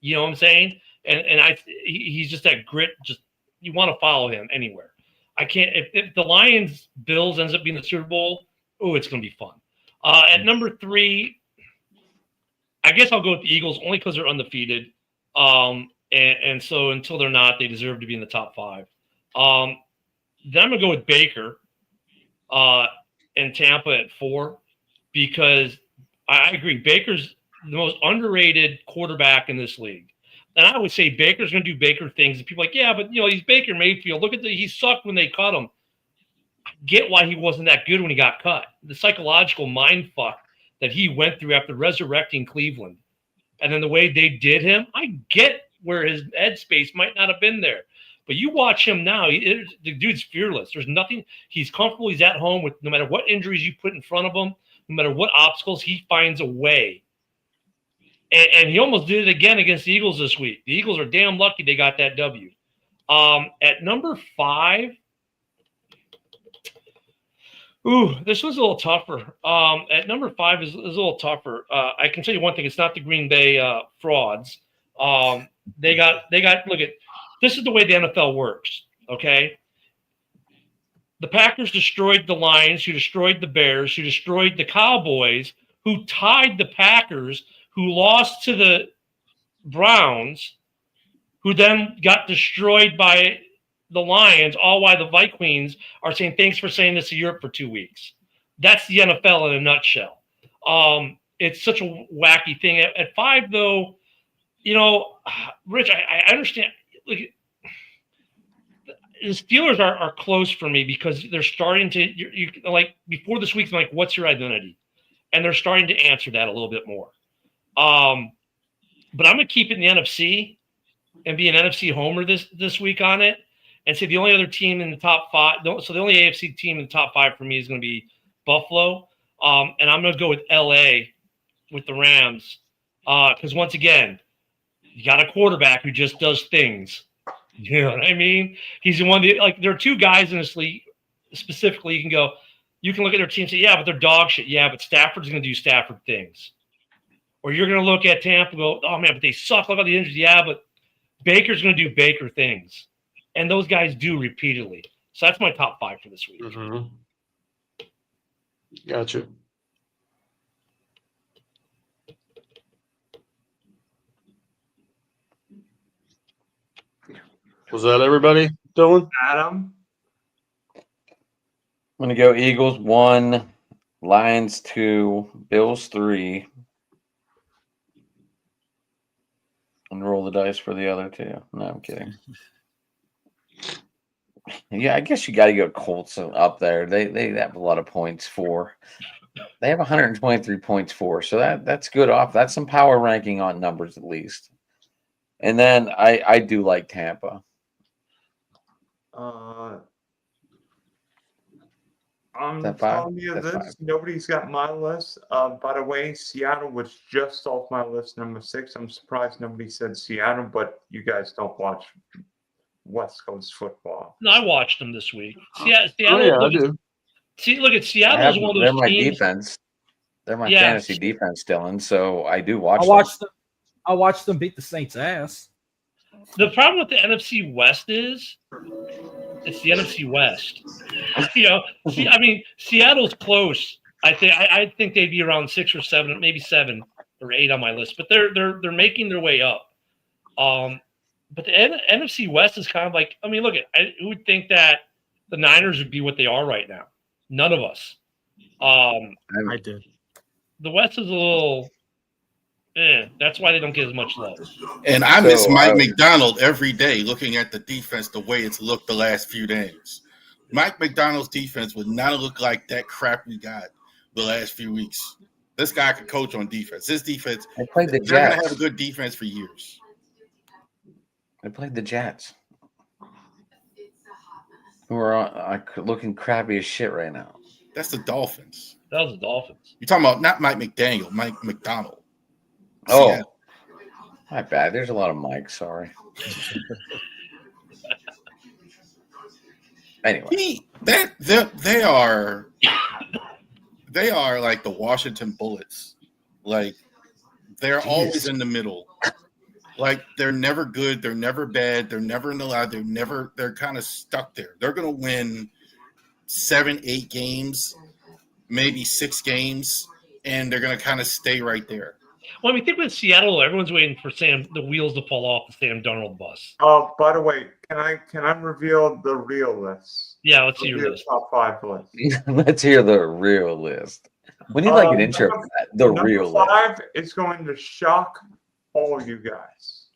You know what I'm saying? And he's just that grit. Just you want to follow him anywhere. I can't. If the Lions Bills ends up being the Super Bowl, oh, it's going to be fun. At number 3, I guess I'll go with the Eagles only because they're undefeated. And so until they're not, they deserve to be in the top 5. Then I'm going to go with Baker and Tampa at 4 because I agree. Baker's the most underrated quarterback in this league. And I would say Baker's going to do Baker things. And people are like, yeah, but, he's Baker Mayfield. Look at he sucked when they cut him. I get why he wasn't that good when he got cut. The psychological mind fuck that he went through after resurrecting Cleveland. And then the way they did him, I get where his headspace might not have been there. But you watch him now, the dude's fearless. There's nothing. He's comfortable. He's at home with no matter what injuries you put in front of him, no matter what obstacles, he finds a way. And he almost did it again against the Eagles this week. The Eagles are damn lucky they got that W. At number 5, this was a little tougher. At number 5 is a little tougher. I can tell you one thing. It's not the Green Bay frauds. They got. Look at. This is the way the NFL works, okay? The Packers destroyed the Lions, who destroyed the Bears, who destroyed the Cowboys, who tied the Packers, who lost to the Browns, who then got destroyed by the Lions, all while the Vikings are saying, thanks for saying this to Europe for 2 weeks. That's the NFL in a nutshell. It's such a wacky thing. At 5, though, Rich, I understand. Look, the Steelers are close for me because they're starting to you like before this week. I'm like, what's your identity? And they're starting to answer that a little bit more. But I'm gonna keep it in the NFC and be an NFC homer this week on it, and say the only other team in the top 5. So the only AFC team in the top 5 for me is going to be Buffalo, and I'm going to go with LA with the Rams because once again. You got a quarterback who just does things. You know what I mean? He's the one that, like, there are 2 guys in this league specifically. You can look at their team and say, yeah, but they're dog shit. Yeah, but Stafford's going to do Stafford things. Or you're going to look at Tampa and go, oh, man, but they suck. Look at the injuries. Yeah, but Baker's going to do Baker things. And those guys do repeatedly. So that's my top 5 for this week. Mm-hmm. Gotcha. Was that everybody, Dylan? Adam? I'm going to go Eagles 1, Lions 2, Bills 3. And roll the dice for the other 2. No, I'm kidding. Yeah, I guess you got to go Colts up there. They have a lot of points for. They have 123 points for. So that's good off. That's some power ranking on numbers at least. And then I do like Tampa. I'm that 5? telling you That's this. 5. Nobody's got my list. By the way, Seattle was just off my list, number 6. I'm surprised nobody said Seattle, but you guys don't watch West Coast football. No, I watched them this week. I do. Look at Seattle's one of those They're my teams. defense. They're my fantasy defense, Dylan. So I do watch. I watched them beat the Saints' ass. The problem with the NFC West is it's the NFC West. Seattle's close. I think they'd be around 6 or 7, maybe 7 or 8 on my list, but they're making their way up. But the NFC West is kind of like, look at who would think that the Niners would be what they are right now? None of us. I did. The West is a little. That's why they don't get as much love. And I miss Mike McDonald every day looking at the defense the way it's looked the last few days. Mike McDonald's defense would not look like that crap we got the last few weeks. This guy could coach on defense. This defense, I played the they're going Jets. to have a good defense for years. I played the Jets, who are looking crappy as shit right now. That's the Dolphins. That was the Dolphins. You're talking about not Mike McDaniel, Mike McDonald. Oh, Seattle. my bad. There's a lot of mics. Sorry. Anyway, They are like the Washington Bullets. Like they're always in the middle. Like they're never good, they're never bad, they're never in the line, they're kind of stuck there. They're gonna win 7-8 games, maybe 6 games, and they're gonna kind of stay right there. Well, I mean, think with Seattle, everyone's waiting for the wheels to fall off the Sam Darnold bus. By the way, can I reveal the real list? Yeah, let's see your list. Top 5 list. let's hear the real list. We need like an intro for that. The real number list. 5 is going to shock all you guys.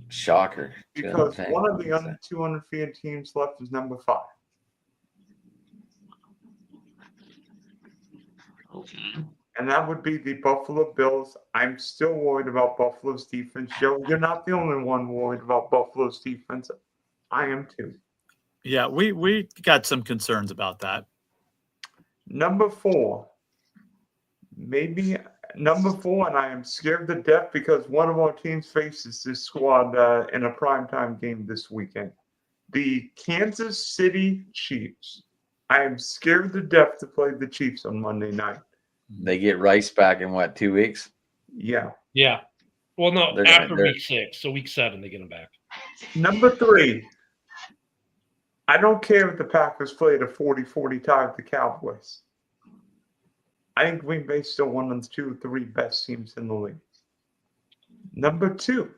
Shocker. Because one of the under 200 teams left is number 5. Okay. And that would be the Buffalo Bills. I'm still worried about Buffalo's defense. Joe, you're not the only one worried about Buffalo's defense. I am too. Yeah, we got some concerns about that. Number 4. Maybe number 4, and I am scared to death because one of our teams faces this squad in a primetime game this weekend. The Kansas City Chiefs. I am scared to death to play the Chiefs on Monday night. They get Rice back in what, 2 weeks? Yeah. Yeah. Well, no, They're after gonna- week 6. So week 7, they get him back. Number 3. I don't care if the Packers played a 40-40 tie with the Cowboys. I think Green Bay's still one of the 2 or 3 best teams in the league. Number 2.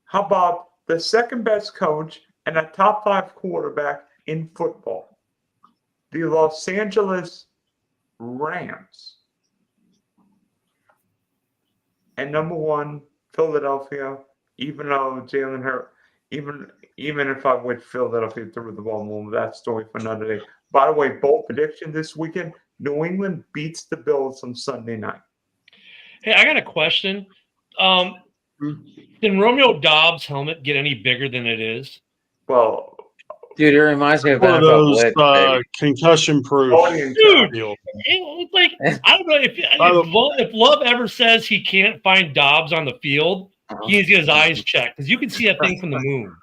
How about the second best coach and a top 5 quarterback in football? The Los Angeles Rams. And number 1, Philadelphia, even though Jalen Hurts, even if I wish Philadelphia threw the ball more, that story for another day. By the way, bold prediction this weekend, New England beats the Bills on Sunday night. Hey, I got a question. Can Romeo Dobbs' helmet get any bigger than it is? Well, Dude, it reminds me of One of NFL those Blitz, concussion-proof. Dude, deal. It's like, I don't know if Love ever says he can't find Dobbs on the field, he needs to get his eyes checked because you can see that thing from the moon.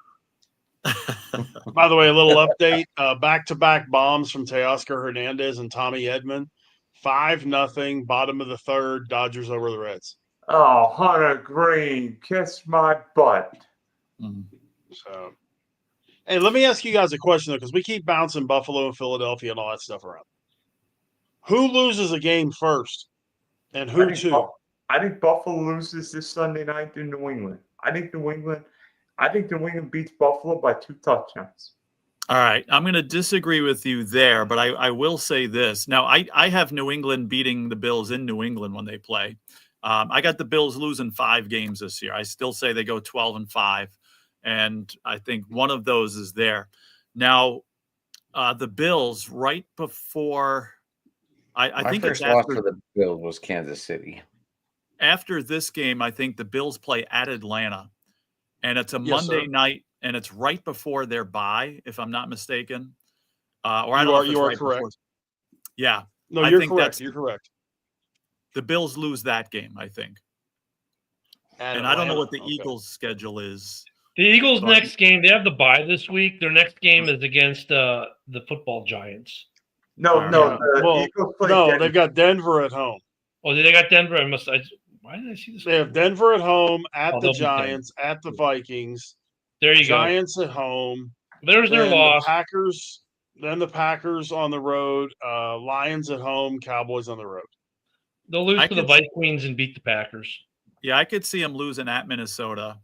By the way, a little update: back-to-back bombs from Teoscar Hernandez and Tommy Edman. 5-0, bottom of the third. Dodgers over the Reds. Oh, Hunter Green, kiss my butt. So, hey, let me ask you guys a question though, because we keep bouncing Buffalo and Philadelphia and all that stuff around. Who loses a game first, and who to? I think Buffalo loses this Sunday night to New England. I think New England beats Buffalo by 2 touchdowns. All right. I'm going to disagree with you there, but I will say this. Now, I have New England beating the Bills in New England when they play. I got the Bills losing 5 games this year. I still say they go 12-5, and I think one of those is there. Now, the Bills right before I think first it's loss after for the Bills was Kansas City. After this game, I think the Bills play at Atlanta, and it's a Yes, Monday sir. night, and it's right before their bye, if I'm not mistaken. Or I You don't know are- if it's you are right correct. before. Yeah, No, I you're think correct. that's- You're correct. the Bills lose that game, I think. And I don't know what the Eagles' schedule is. The Eagles' So next game, they have the bye this week. Their next game is against the football Giants. No, All no, right. the Well, Eagles play No, Denver. they've got Denver at home. Oh, they got Denver. Why did I see this? They have Denver at home, at Oh, the they'll beat them. Giants, at the Vikings, There you Giants at home. go. There's their Then the loss. Packers, then the Packers on the road, Lions at home, Cowboys on the road. They'll lose I to the could- Vikings and beat the Packers. Yeah, I could see them losing at Minnesota,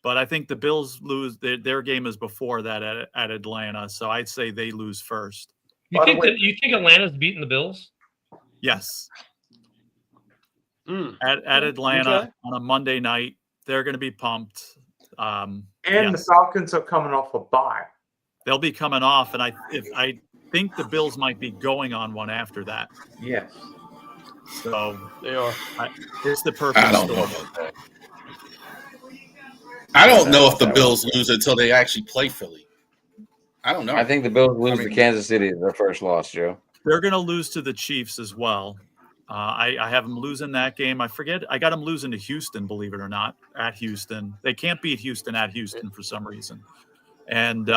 but I think the Bills lose. Their game is before that at Atlanta, so I'd say they lose first. You By the think way- that you think Atlanta's beating the Bills? Yes, Mm. at Atlanta Okay. on a Monday night, they're going to be pumped. And Yes. the Falcons are coming off a bye. They'll be coming off, and I think the Bills might be going on one after that. Yes. So They are. it's the perfect I don't know storm. about that. I don't know if the Bills lose until they actually play Philly. I don't know. I think the Bills lose I mean- to Kansas City as their first loss, Joe. They're going to lose to the Chiefs as well. I have them losing that game. I forget. I got them losing to Houston, believe it or not, at Houston. They can't beat Houston at Houston for some reason. And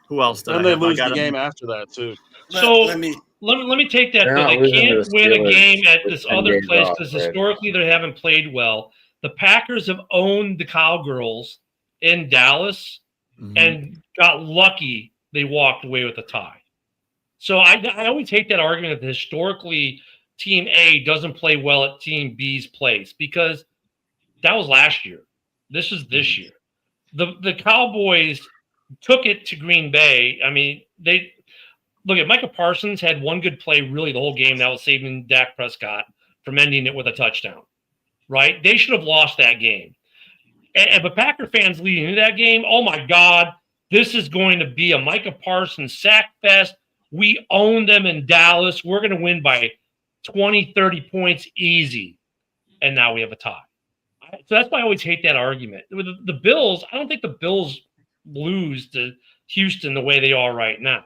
who else did And I they have? lose I got the them, game after that too. So let me let me take that They're though. not They losing to can't the win a Steelers game at with this 10 other days place off, because right? historically they haven't played well. The Packers have owned the Cowgirls in Dallas and got lucky they walked away with a tie. So I always hate that argument that historically Team A doesn't play well at Team B's place because that was last year. This is this year. The Cowboys took it to Green Bay. I mean, they look at Micah Parsons had one good play really the whole game that was saving Dak Prescott from ending it with a touchdown. Right? They should have lost that game. But Packer fans leading into that game, oh my God, this is going to be a Micah Parsons sack fest. We own them in Dallas. We're going to win by 20, 30 points easy. And now we have a tie. So that's why I always hate that argument. With the Bills, I don't think the Bills lose to Houston the way they are right now.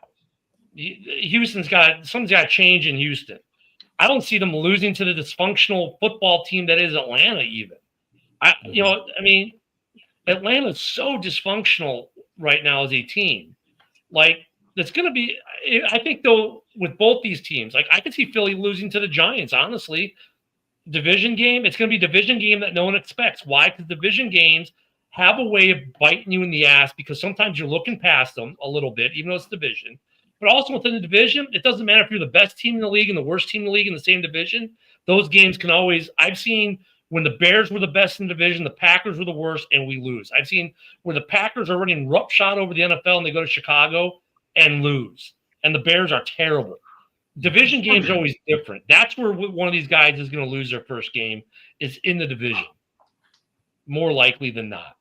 Something's got to change in Houston. I don't see them losing to the dysfunctional football team that is Atlanta even. Atlanta's so dysfunctional right now as a team. Like, it's going to be – I think, though, with both these teams, like I could see Philly losing to the Giants, honestly. Division game, it's going to be a division game that no one expects. Why? Because division games have a way of biting you in the ass because sometimes you're looking past them a little bit, even though it's division. But also within the division, it doesn't matter if you're the best team in the league and the worst team in the league in the same division. Those games can always – I've seen – when the Bears were the best in the division, the Packers were the worst, and we lose. I've seen where the Packers are running roughshod over the NFL and they go to Chicago and lose. And the Bears are terrible. Division games are always different. That's where one of these guys is going to lose their first game is in the division. More likely than not.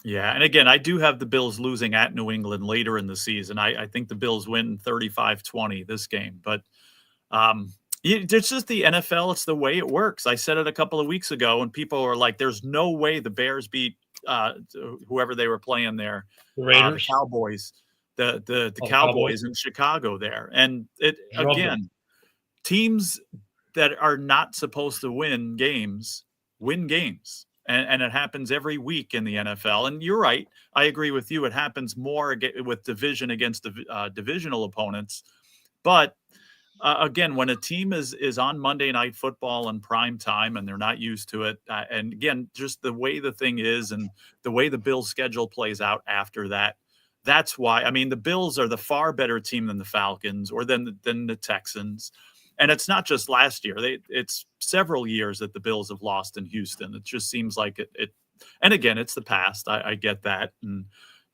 Yeah, and again, I do have the Bills losing at New England later in the season. I think the Bills win 35-20 this game. But it's just the NFL. It's the way it works. I said it a couple of weeks ago, and people were like, there's no way the Bears beat whoever they were playing there. The Raiders. The Cowboys. The Cowboys in Chicago there. And again, teams that are not supposed to win games win games. And it happens every week in the NFL. And you're right. I agree with you. It happens more with division against divisional opponents. But again, when a team is on Monday Night Football in prime time and they're not used to it, and again, just the way the thing is and the way the Bills' schedule plays out after that, that's why. I mean, the Bills are the far better team than the Falcons or than the Texans. And it's not just last year. It's several years that the Bills have lost in Houston. It just seems like it. And again, it's the past. I get that. And,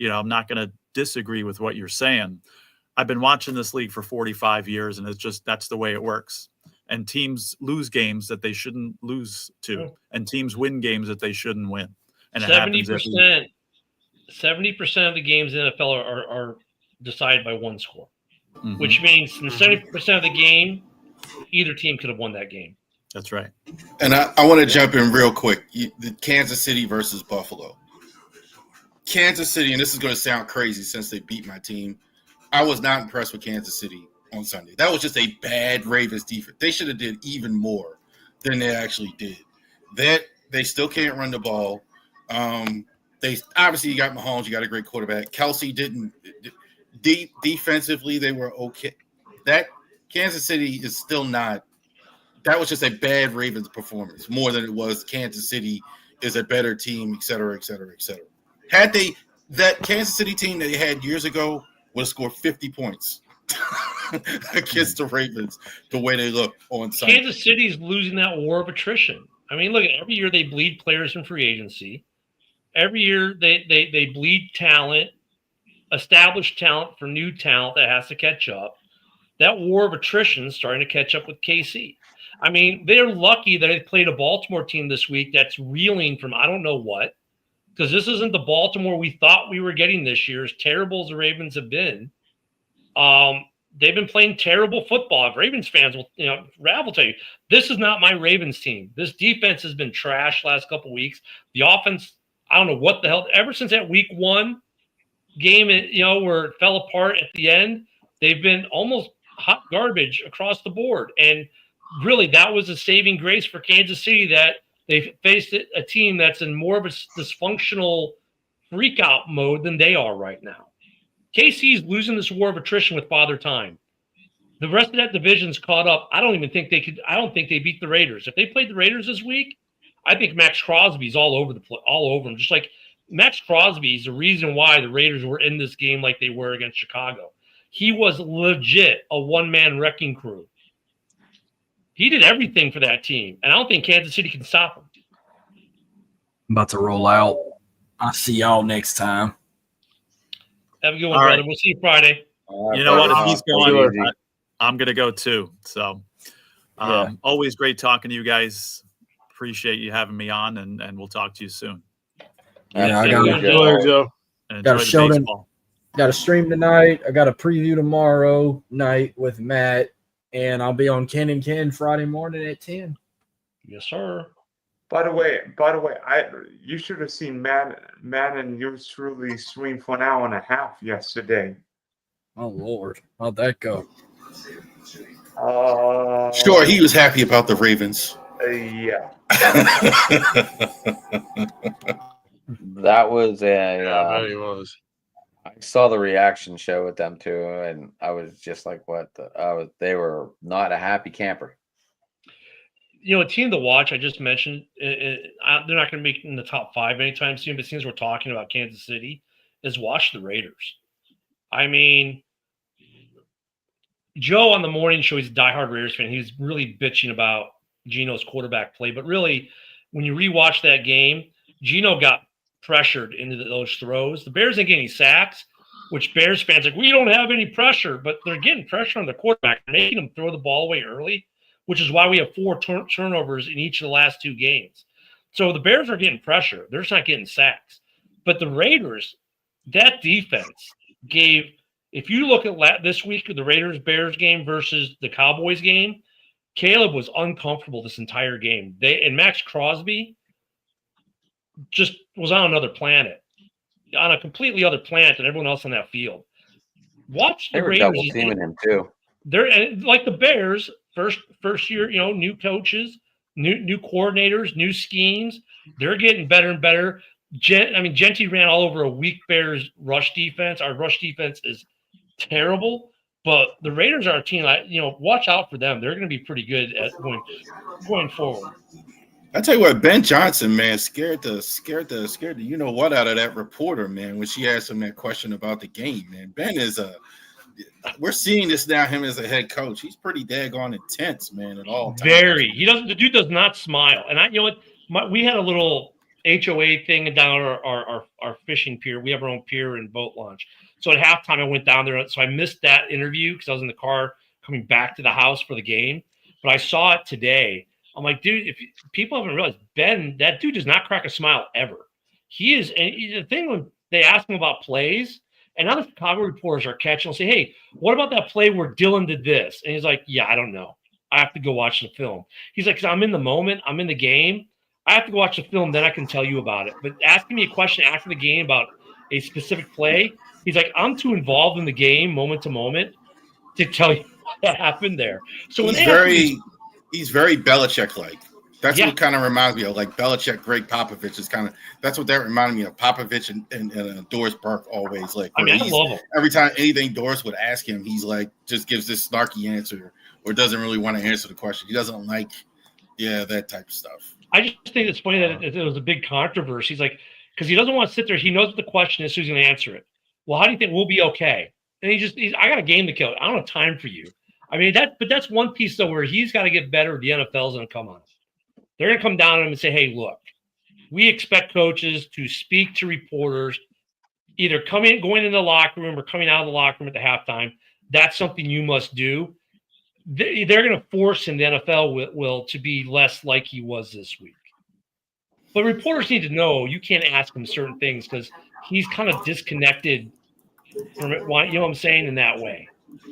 I'm not going to disagree with what you're saying. I've been watching this league for 45 years, and that's the way it works. And teams lose games that they shouldn't lose to, and teams win games that they shouldn't win. And 70% of the games in the NFL are decided by one score, which means in 70% of the game, either team could have won that game. That's right. And I want to jump in real quick. The Kansas City versus Buffalo. Kansas City, and this is going to sound crazy since they beat my team, I was not impressed with Kansas City on Sunday. That was just a bad Ravens defense. They should have did even more than they actually did. They still can't run the ball. They obviously, you got Mahomes, you got a great quarterback. Kelsey didn't defensively, they were okay. That Kansas City is still not. That was just a bad Ravens performance more than it was Kansas City is a better team, et cetera, et cetera, et cetera. Had that Kansas City team that they had years ago would have scored 50 points against the Ravens the way they look on Sunday. Kansas City's losing that war of attrition. I mean, look, every year they bleed players in free agency. Every year they bleed talent, established talent for new talent that has to catch up. That war of attrition is starting to catch up with KC. I mean, they're lucky that they played a Baltimore team this week that's reeling from I don't know what, because this isn't the Baltimore we thought we were getting this year, as terrible as the Ravens have been. They've been playing terrible football. If Ravens fans will, Rav will tell you, this is not my Ravens team. This defense has been trash last couple weeks. The offense, I don't know what the hell. Ever since that week 1 game, where it fell apart at the end, they've been almost hot garbage across the board. And really, that was a saving grace for Kansas City, that they faced a team that's in more of a dysfunctional freak-out mode than they are right now. KC's losing this war of attrition with Father Time. The rest of that division's caught up. I don't think they beat the Raiders. If they played the Raiders this week, I think Max Crosby's all over them. Just like Max Crosby is the reason why the Raiders were in this game like they were against Chicago. He was legit a one-man wrecking crew. He did everything for that team, and I don't think Kansas City can stop him. I'm about to roll out. I'll see y'all next time. Have a good one, brother. We'll see you Friday. You know what? If he's going, I'm going to go too. So always great talking to you guys. Appreciate you having me on, and we'll talk to you soon. Yeah, I got a show got a stream tonight. I got a preview tomorrow night with Matt, and I'll be on Ken and Ken Friday morning at 10. Yes, sir. By the way, you should have seen Matt and yours truly stream for an hour and a half yesterday. Oh Lord, how'd that go? Sure, he was happy about the Ravens. Yeah. That was I bet he was. I saw the reaction show with them too, and I was just like, "What?" They were not a happy camper. You know, a team to watch. I just mentioned they're not going to make in the top 5 anytime soon. But since we're talking about Kansas City, is watch the Raiders. I mean, Joe on the morning show, he's a diehard Raiders fan. He was really bitching about Geno's quarterback play, but really, when you rewatch that game, Geno got pressured into those throws. The Bears didn't get any sacks, which Bears fans are like, we don't have any pressure, but they're getting pressure on the quarterback, making them throw the ball away early, which is why we have 4 turnovers in each of the last 2 games. So the Bears are getting pressure. They're just not getting sacks. But the Raiders, that defense gave – if you look at this week, the Raiders-Bears game versus the Cowboys game, Caleb was uncomfortable this entire game. And Max Crosby just was on another planet, on a completely other planet than everyone else on that field. Watch the Raiders. They were double teaming him too. They're like the Bears, first year, new coaches, new coordinators, new schemes. They're getting better and better. Genty ran all over a weak Bears rush defense. Our rush defense is terrible. But the Raiders are a team. Watch out for them. They're going to be pretty good at going forward. I tell you what, Ben Johnson, man, scared the you know what out of that reporter, man, when she asked him that question about the game, man. Ben is we're seeing this now. Him as a head coach, he's pretty daggone intense, man. At all times. Very. The dude does not smile. And we had a little HOA thing down our fishing pier. We have our own pier and boat launch. So at halftime, I went down there. So I missed that interview because I was in the car coming back to the house for the game. But I saw it today. I'm like, dude, if people haven't realized, Ben, that dude does not crack a smile ever. He is. And the thing when they ask him about plays, and now the Chicago reporters are catching and say, hey, what about that play where Dylan did this? And he's like, yeah, I don't know. I have to go watch the film. He's like, 'cause I'm in the moment. I'm in the game. I have to go watch the film. Then I can tell you about it. But asking me a question after the game about a specific play, he's like, I'm too involved in the game, moment to moment, to tell you what happened there. So when he's very Belichick-like. That's what kind of reminds me of, like Belichick, Greg Popovich is kind of. That's what that reminded me of. Popovich and Doris Burke always like. I love him. Every time anything Doris would ask him, he's like just gives this snarky answer or doesn't really want to answer the question. He doesn't like, that type of stuff. I just think it's funny that it was a big controversy. He's like, because he doesn't want to sit there. He knows what the question is, so he's going to answer it. Well, how do you think we'll be okay? And I got a game to kill. I don't have time for you. I mean, that's one piece though where he's got to get better. The NFL's going to come on him. They're going to come down on him and say, hey, look, we expect coaches to speak to reporters, either going into the locker room or coming out of the locker room at the halftime. That's something you must do. They're going to force him, the NFL will, to be less like he was this week. But reporters need to know you can't ask him certain things because he's kind of disconnected from it. You know what I'm saying, in that way.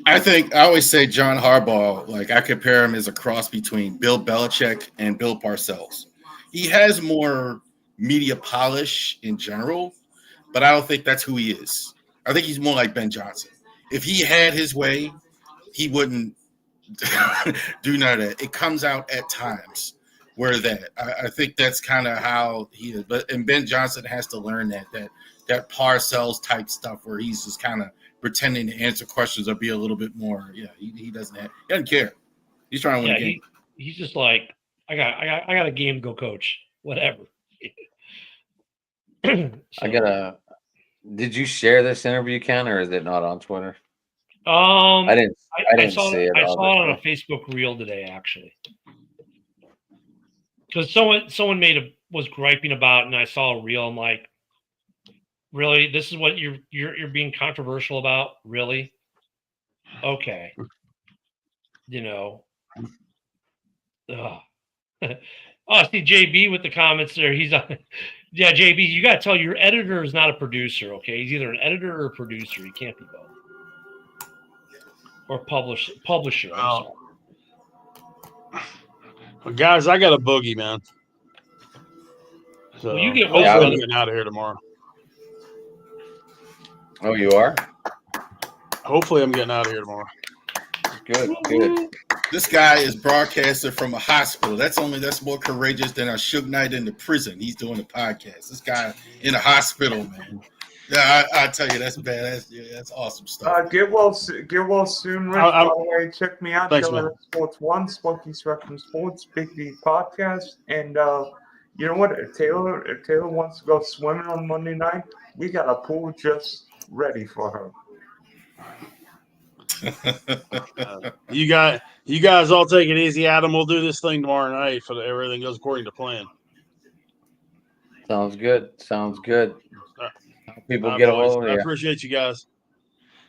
I always say John Harbaugh, like I compare him as a cross between Bill Belichick and Bill Parcells. He has more media polish in general, but I don't think that's who he is. I think he's more like Ben Johnson. If he had his way, he wouldn't do none of that. It comes out at times where that I think that's kind of how he is. But and Ben Johnson has to learn that Parcells type stuff where he's just kind of pretending to answer questions or be a little bit more. Yeah, he doesn't care. He's trying to win a game. He's just like, I got a game to go coach, whatever. So, did you share this interview, Ken, or is it not on Twitter? I didn't saw see it. I saw it on a Facebook reel today, actually, because someone was griping about it, and I saw a reel. I'm like, really? This is what you're being controversial about? Really? Okay. Oh, see JB with the comments there. He's on. Yeah, JB, you got to tell your editor is not a producer, okay? He's either an editor or a producer. He can't be both. Or publisher. I'm sorry. Well, guys, I got a boogie, man. So Well, you get hopefully I'm getting out of here tomorrow. Oh, you are? Hopefully I'm getting out of here tomorrow. Good. This guy is broadcaster from a hospital. That's more courageous than a Suge Knight in the prison. He's doing a podcast. This guy in a hospital, man. Yeah, I tell you, that's bad. That's awesome stuff. Get well soon, Rich. By the way, check me out. Thanks, Killer Sports 1, Smoky Spectrum Sports, Big D Podcast. And you know what? If Taylor wants to go swimming on Monday night, we got a pool just ready for her. You guys all take it easy, Adam. We'll do this thing tomorrow night if everything goes according to plan. Sounds good. People Right, get a boys. hold of I you. appreciate you guys.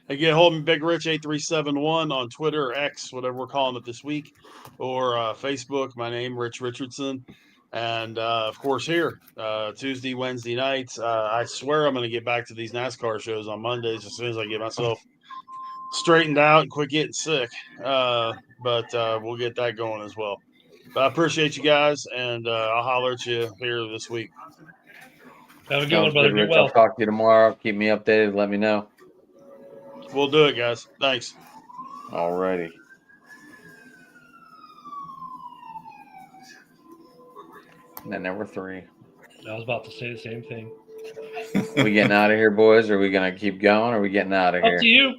Hey, get hold of me, Big Rich 8371 on Twitter or X, whatever we're calling it this week, or Facebook. My name, Rich Richardson. And, of course, here, Tuesday, Wednesday nights. I swear I'm going to get back to these NASCAR shows on Mondays as soon as I get myself straightened out and quit getting sick. But we'll get that going as well. But I appreciate you guys, and I'll holler at you here this week. Have a good Sounds one, brother. good, Be Rich. well. I'll talk to you tomorrow. Keep me updated. Let me know. We'll do it, guys. Thanks. Alrighty. And then number 3. I was about to say the same thing. We getting out of here, boys? Or are we gonna keep going? Or are we getting out of here? Up to you.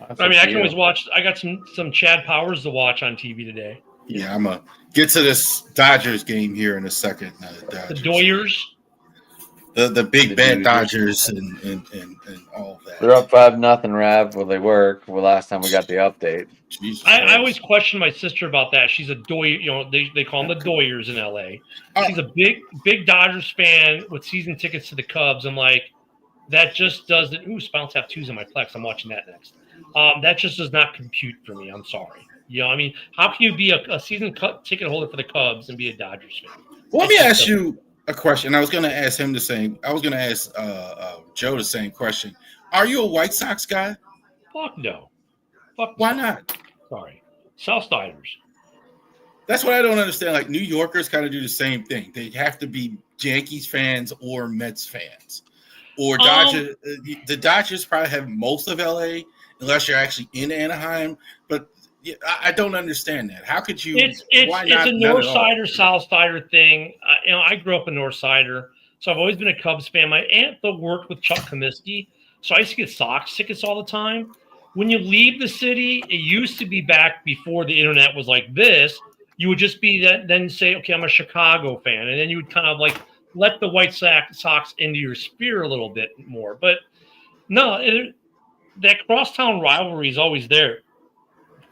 That's I mean, up I to can you. always watch. I got some Chad Powers to watch on TV today. Yeah, I'm going to get to this Dodgers game here in a second. The Doyers. The big The bad Doyers. Dodgers and all that. They're up 5-0, Rav. Well, they were. Well, last time we got the update. Jesus I Christ. always question my sister about that. She's a Doyer. They call them the Doyers in LA. She's a big Dodgers fan with season tickets to the Cubs. I'm like, that just doesn't. Ooh, Spounce have 2s in my Plex. I'm watching that next. That just does not compute for me. I'm sorry. I mean, how can you be a season ticket holder for the Cubs and be a Dodgers fan? Well, let me ask you a question. I was going to ask him the same. I was going to ask Joe the same question. Are you a White Sox guy? Fuck no. Fuck. Why no. not? Sorry. Southsiders. That's what I don't understand. Like New Yorkers kind of do the same thing. They have to be Yankees fans or Mets fans. Or Dodgers. The Dodgers probably have most of LA, unless you're actually in Anaheim. But I don't understand that. How could you? It's a North Sider, South Sider thing. I grew up a North Sider, so I've always been a Cubs fan. My aunt though worked with Chuck Comiskey, so I used to get Sox tickets all the time. When you leave the city, it used to be back before the internet was like this. You would just be then say, okay, I'm a Chicago fan, and then you would kind of like let the White Sox into your sphere a little bit more. But no, that crosstown rivalry is always there.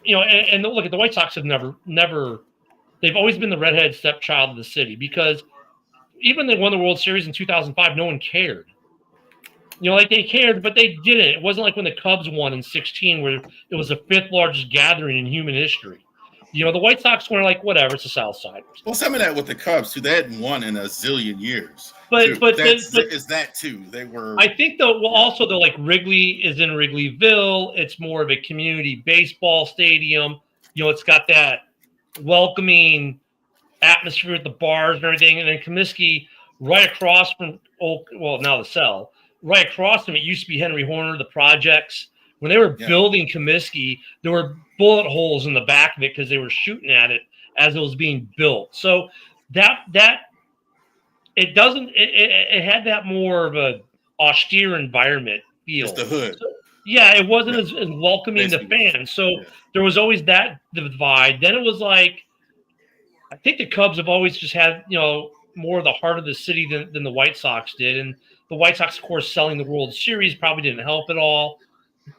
And look at the White Sox have never. They've always been the redheaded stepchild of the city because even they won the World Series in 2005, no one cared. Like they cared, but they didn't. It wasn't like when the Cubs won in 2016, where it was the 5th largest gathering in human history. The White Sox were like, whatever, it's a Southsiders. Well, some of that with the Cubs too. They hadn't won in a zillion years. But is that too? They were. I think also like Wrigley is in Wrigleyville. It's more of a community baseball stadium. It's got that welcoming atmosphere at the bars and everything. And then Comiskey, right across from now the Cell, right across from it used to be Henry Horner, the projects When they were building Comiskey, there were bullet holes in the back of it because they were shooting at it as it was being built. So that it doesn't it had that more of a austere environment feel. Just the hood. So, yeah, it wasn't as welcoming to Basically. fans. So there was always that divide. Then it was like, I think the Cubs have always just had, more of the heart of the city than the White Sox did. And the White Sox, of course, selling the World Series probably didn't help at all.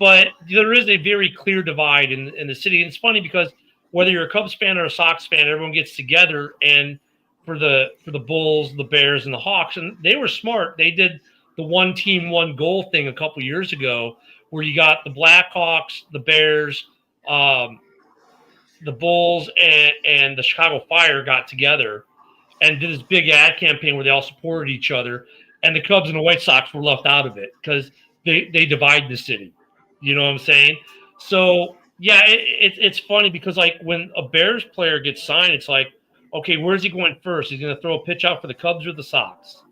But there is a very clear divide in the city. And it's funny because whether you're a Cubs fan or a Sox fan, everyone gets together and for the Bulls, the Bears, and the Hawks. And they were smart. They did the one team, one goal thing a couple years ago where you got the Blackhawks, the Bears, the Bulls, and the Chicago Fire got together and did this big ad campaign where they all supported each other. And the Cubs and the White Sox were left out of it because they divide the city. You know what I'm saying? So, yeah, it's funny because, like, when a Bears player gets signed, it's like, okay, where's he going first? He's going to throw a pitch out for the Cubs or the Sox?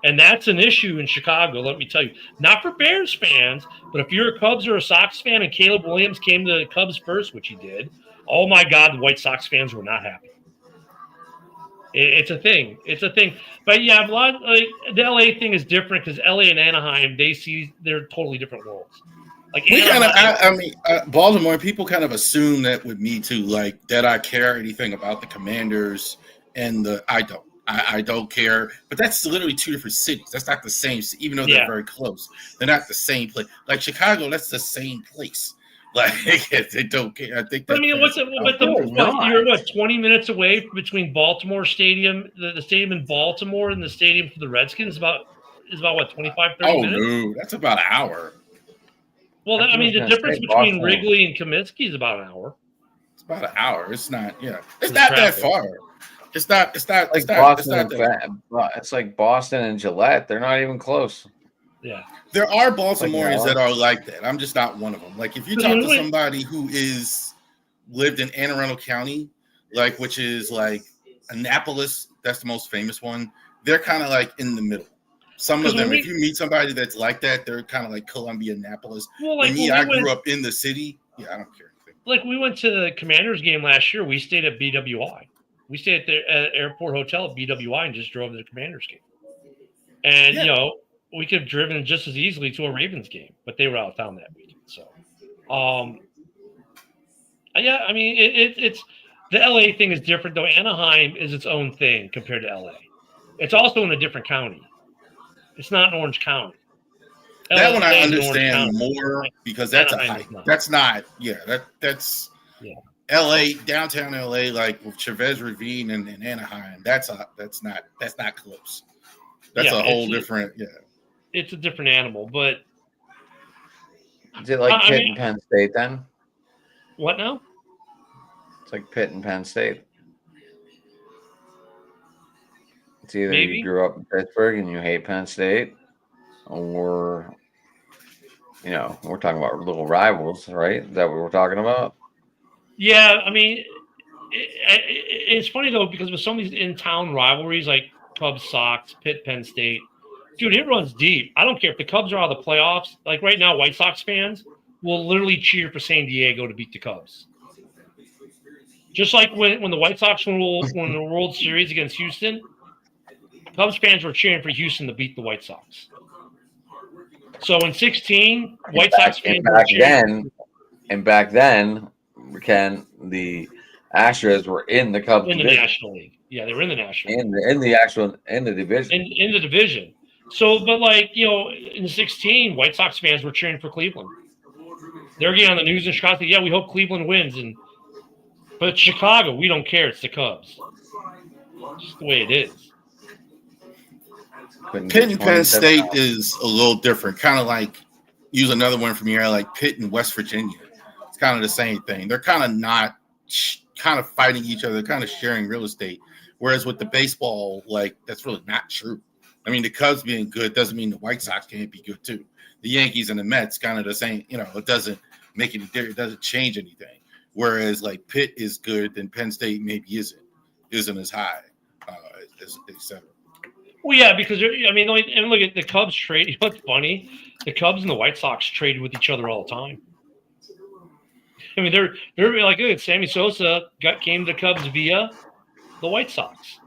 And that's an issue in Chicago, let me tell you. Not for Bears fans, but if you're a Cubs or a Sox fan and Caleb Williams came to the Cubs first, which he did, oh, my God, the White Sox fans were not happy. It's a thing. It's a thing. But, yeah, the L.A. thing is different because L.A. and Anaheim, they're totally different worlds. Like Baltimore, people kind of assume that with me too, like that I care anything about the Commanders and I don't. I don't care. But that's literally two different cities. That's not the same, even though they're very close. They're not the same place. Like Chicago, that's the same place. Like they don't care. I think. You're 20 minutes away between Baltimore Stadium, the stadium in Baltimore, and the stadium for the Redskins. Is about what 25, 30 minutes? Oh no, that's about an hour. Well, the difference between Wrigley and Comiskey is about an hour. It's about an hour. It's not. Yeah, it's not that far. It's not Boston. It's like Boston and Gillette. They're not even close. Yeah. There are Baltimoreans that are like that. I'm just not one of them. Like if you talk to somebody who lived in Anne Arundel County, like which is like Annapolis, that's the most famous one. They're kind of like in the middle. Some of them, if you meet somebody that's like that, they're kind of like Columbia, Annapolis. Well, like I grew up in the city. Yeah, I don't care. Like we went to the Commanders game last year. We stayed at BWI. We stayed at the airport hotel at BWI and just drove to the Commanders game. And, we could have driven just as easily to a Ravens game, but they were out of town that weekend. So, it's the LA thing is different, though. Anaheim is its own thing compared to LA. It's also in a different county. It's not in Orange County. That one I understand more because that's LA, downtown LA, like with Chavez Ravine and Anaheim. That's not close. That's a whole different. Yeah, it's a different animal, but is it like Pitt and Penn State then? What now? It's like Pitt and Penn State. It's either Maybe. You grew up in Pittsburgh and you hate Penn State, or we're talking about little rivals, right? Is that what we're talking about? Yeah, I mean, it's funny though because with some of these in-town rivalries like Cubs, Sox, Pitt, Penn State, dude, it runs deep. I don't care if the Cubs are out of the playoffs. Like right now, White Sox fans will literally cheer for San Diego to beat the Cubs. Just like when the White Sox won the World Series against Houston, Cubs fans were cheering for Houston to beat the White Sox. So in 2016, White Sox fans were cheering. Back then, Ken, the Astros were in the Cubs in the National League. Yeah, they were in the National League. In the division. In the division. So, but in 16, White Sox fans were cheering for Cleveland. They were getting on the news in Chicago. Yeah, we hope Cleveland wins. But Chicago, we don't care. It's the Cubs. It's just the way it is. Pitt and Penn State is a little different. Kind of like, use another one from here, like Pitt and West Virginia. It's kind of the same thing. They're kind of not kind of fighting each other, kind of sharing real estate. Whereas with the baseball, like that's really not true. I mean, the Cubs being good doesn't mean the White Sox can't be good too. The Yankees and the Mets kind of the same. It doesn't make any difference. It doesn't change anything. Whereas like Pitt is good, then Penn State maybe isn't as high, etc. Well, yeah, because I mean, and look at the Cubs trade. You know what's funny? The Cubs and the White Sox trade with each other all the time. I mean, they're like, look, Sammy Sosa came to the Cubs via the White Sox.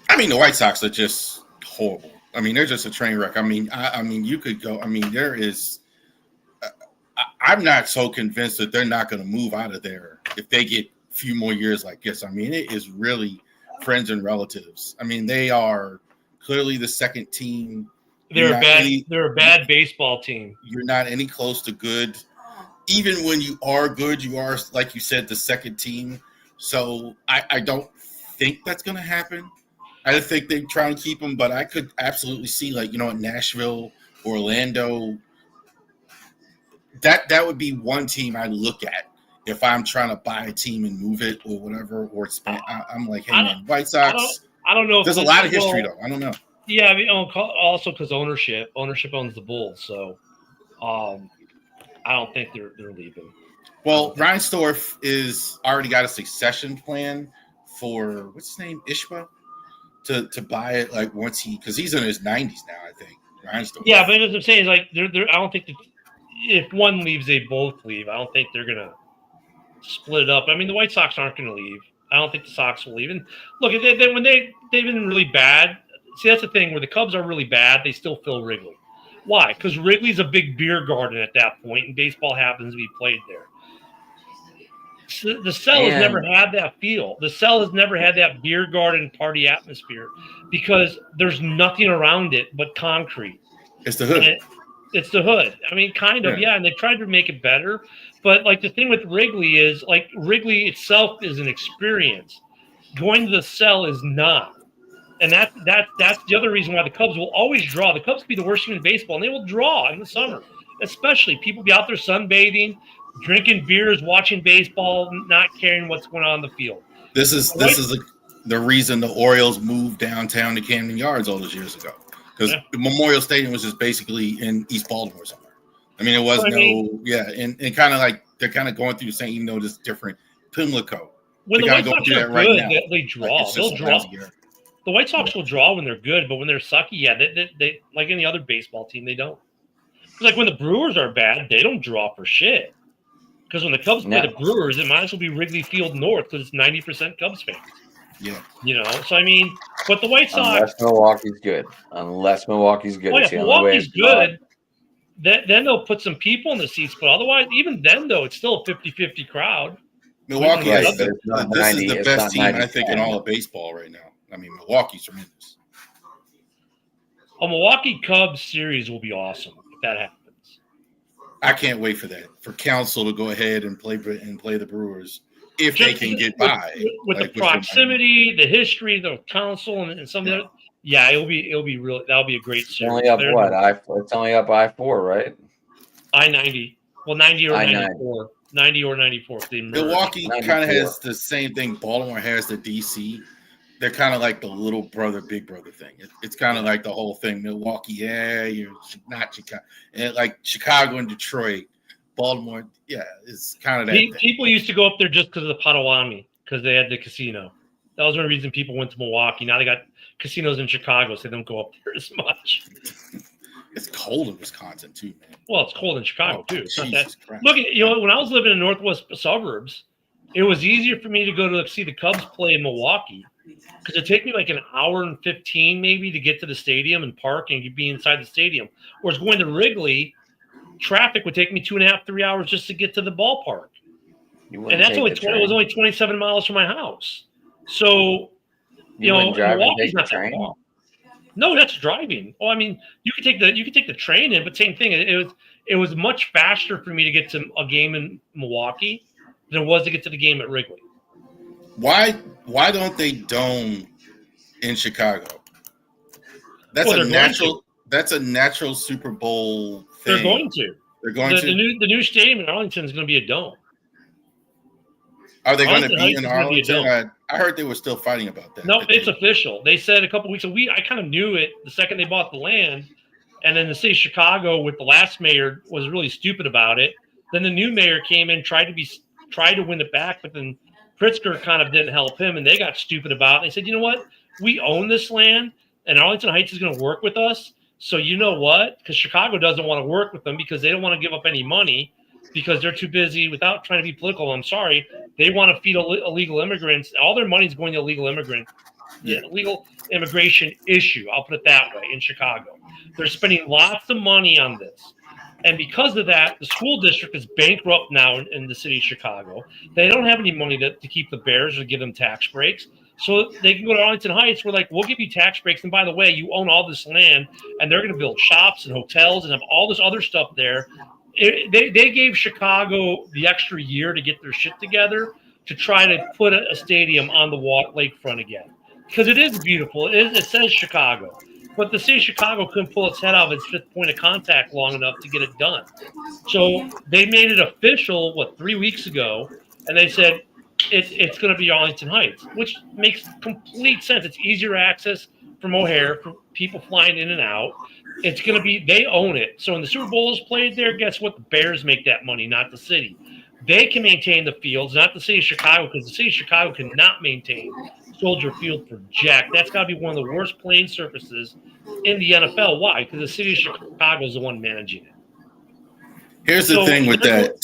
I mean, the White Sox are just horrible. I mean, they're just a train wreck. I mean, you could go. I mean, there is. I'm not so convinced that they're not going to move out of there if they get a few more years like this. I mean, it is really friends and relatives. I mean, they are clearly the second team. They're a bad baseball team. You're not any close to good. Even when you are good, you are, like you said, the second team. So I don't think that's going to happen. I think they try and keep them, but I could absolutely see, like, Nashville, Orlando. That would be one team I look at if I'm trying to buy a team and move it or whatever, or expand. I'm like, hey, man, White Sox. I don't know. There's a lot of history, though. I don't know. Yeah, I mean, also because ownership owns the Bulls, so I don't think they're leaving. Well, Reinsdorf is already got a succession plan for what's his name, Ishmael, to buy it like once because he's in his 90s now, I think. Reinsdorf. Yeah, but as I'm saying, is like I don't think if one leaves, they both leave. I don't think they're gonna split it up. I mean, the White Sox aren't gonna leave. I don't think the Sox will leave. And look, when they've been really bad. See, that's the thing where the Cubs are really bad. They still fill Wrigley. Why? Because Wrigley's a big beer garden at that point, and baseball happens to be played there. So the Cell has never had that feel. The Cell has never had that beer garden party atmosphere because there's nothing around it but concrete. It's the hood. It's the hood. I mean, kind of, yeah. And they've tried to make it better. But, like, the thing with Wrigley is, like, Wrigley itself is an experience. Going to the Cell is not. And that's the other reason why the Cubs will always draw. The Cubs can be the worst team in baseball, and they will draw in the summer. Especially people be out there sunbathing, drinking beers, watching baseball, not caring what's going on the field. This is the reason the Orioles moved downtown to Camden Yards all those years ago, because Memorial Stadium was just basically in East Baltimore somewhere. I mean, it was and kind of like they're kind of going through the same, even though it's different. Pimlico. When the White Sox are good, they draw. Like, they'll draw. The White Sox will draw when they're good, but when they're sucky, they like any other baseball team, they don't. It's like when the Brewers are bad, they don't draw for shit. Because when the Cubs play the Brewers, it might as well be Wrigley Field North because it's 90% Cubs fans. Yeah. So I mean, but the White Sox. Unless Milwaukee's good. Oh, yeah, if Milwaukee's good, then they'll put some people in the seats. But otherwise, even then, though, it's still a 50-50 crowd. Milwaukee is the best team, I think, in all of baseball right now. I mean, Milwaukee's tremendous. A Milwaukee Cubs series will be awesome if that happens. I can't wait for that. For Council to go ahead and play the Brewers if they can get by with the proximity, the history, the Council, and some of the. Yeah, it'll be real. That'll be a great series. Only up it's only up I-4, right? I-90. Well, 90 or 94. 90 or 94. Milwaukee kind of has the same thing Baltimore has to DC. They're kind of like the little brother, big brother thing. It's kind of like the whole thing. Milwaukee, you're not Chicago. And like Chicago and Detroit, Baltimore, it's kind of that. People used to go up there just because of the Potawatomi, because they had the casino. That was one reason people went to Milwaukee. Now they got casinos in Chicago, so they don't go up there as much. It's cold in Wisconsin too, man. Well, it's cold in Chicago too. Look, when I was living in northwest suburbs, it was easier for me to go to see the Cubs play in Milwaukee because it'd take me like an hour and 15 maybe to get to the stadium and park and be inside the stadium. Whereas going to Wrigley, traffic would take me 2.5, 3 hours just to get to the ballpark. And that's only it was only 27 miles from my house. So, Milwaukee's not that far. No, that's driving. Oh, I mean, you could take the train in, but same thing. It was much faster for me to get to a game in Milwaukee than it was to get to the game at Wrigley. Why don't they dome in Chicago? That's a natural Super Bowl thing. They're going to. The new stadium in Arlington is going to be a dome. Are they going to be in Arlington? I heard they were still fighting about that. No, it's official. They said a couple weeks ago. I kind of knew it the second they bought the land, and then the city of Chicago with the last mayor was really stupid about it. Then the new mayor came in, tried to win it back, but then Pritzker kind of didn't help him, and they got stupid about it. They said, you know what? We own this land. and Arlington Heights is going to work with us. So you know what? Because Chicago doesn't want to work with them because they don't want to give up any money because they're too busy without trying to be political. I'm sorry. They want to feed illegal immigrants. All their money is going to illegal immigration issue. I'll put it that way in Chicago. They're spending lots of money on this. And because of that, the school district is bankrupt now in the city of Chicago. They don't have any money to keep the Bears or give them tax breaks. So they can go to Arlington Heights. We're like, we'll give you tax breaks. And by the way, you own all this land, and they're going to build shops and hotels and have all this other stuff there. They gave Chicago the extra year to get their shit together to try to put a stadium on the lakefront again. Because it is beautiful. It says Chicago. But the city of Chicago couldn't pull its head out of its fifth point of contact long enough to get it done. So they made it official, 3 weeks ago, and they said it's going to be Arlington Heights, which makes complete sense. It's easier access from O'Hare for people flying in and out. It's going to be – they own it. So when the Super Bowl is played there, guess what? The Bears make that money, not the city. They can maintain the fields, not the city of Chicago, because the city of Chicago cannot maintain Soldier Field for jack. That's got to be one of the worst playing surfaces in the NFL. Why? Because the city of Chicago is the one managing it. Here's the thing with that,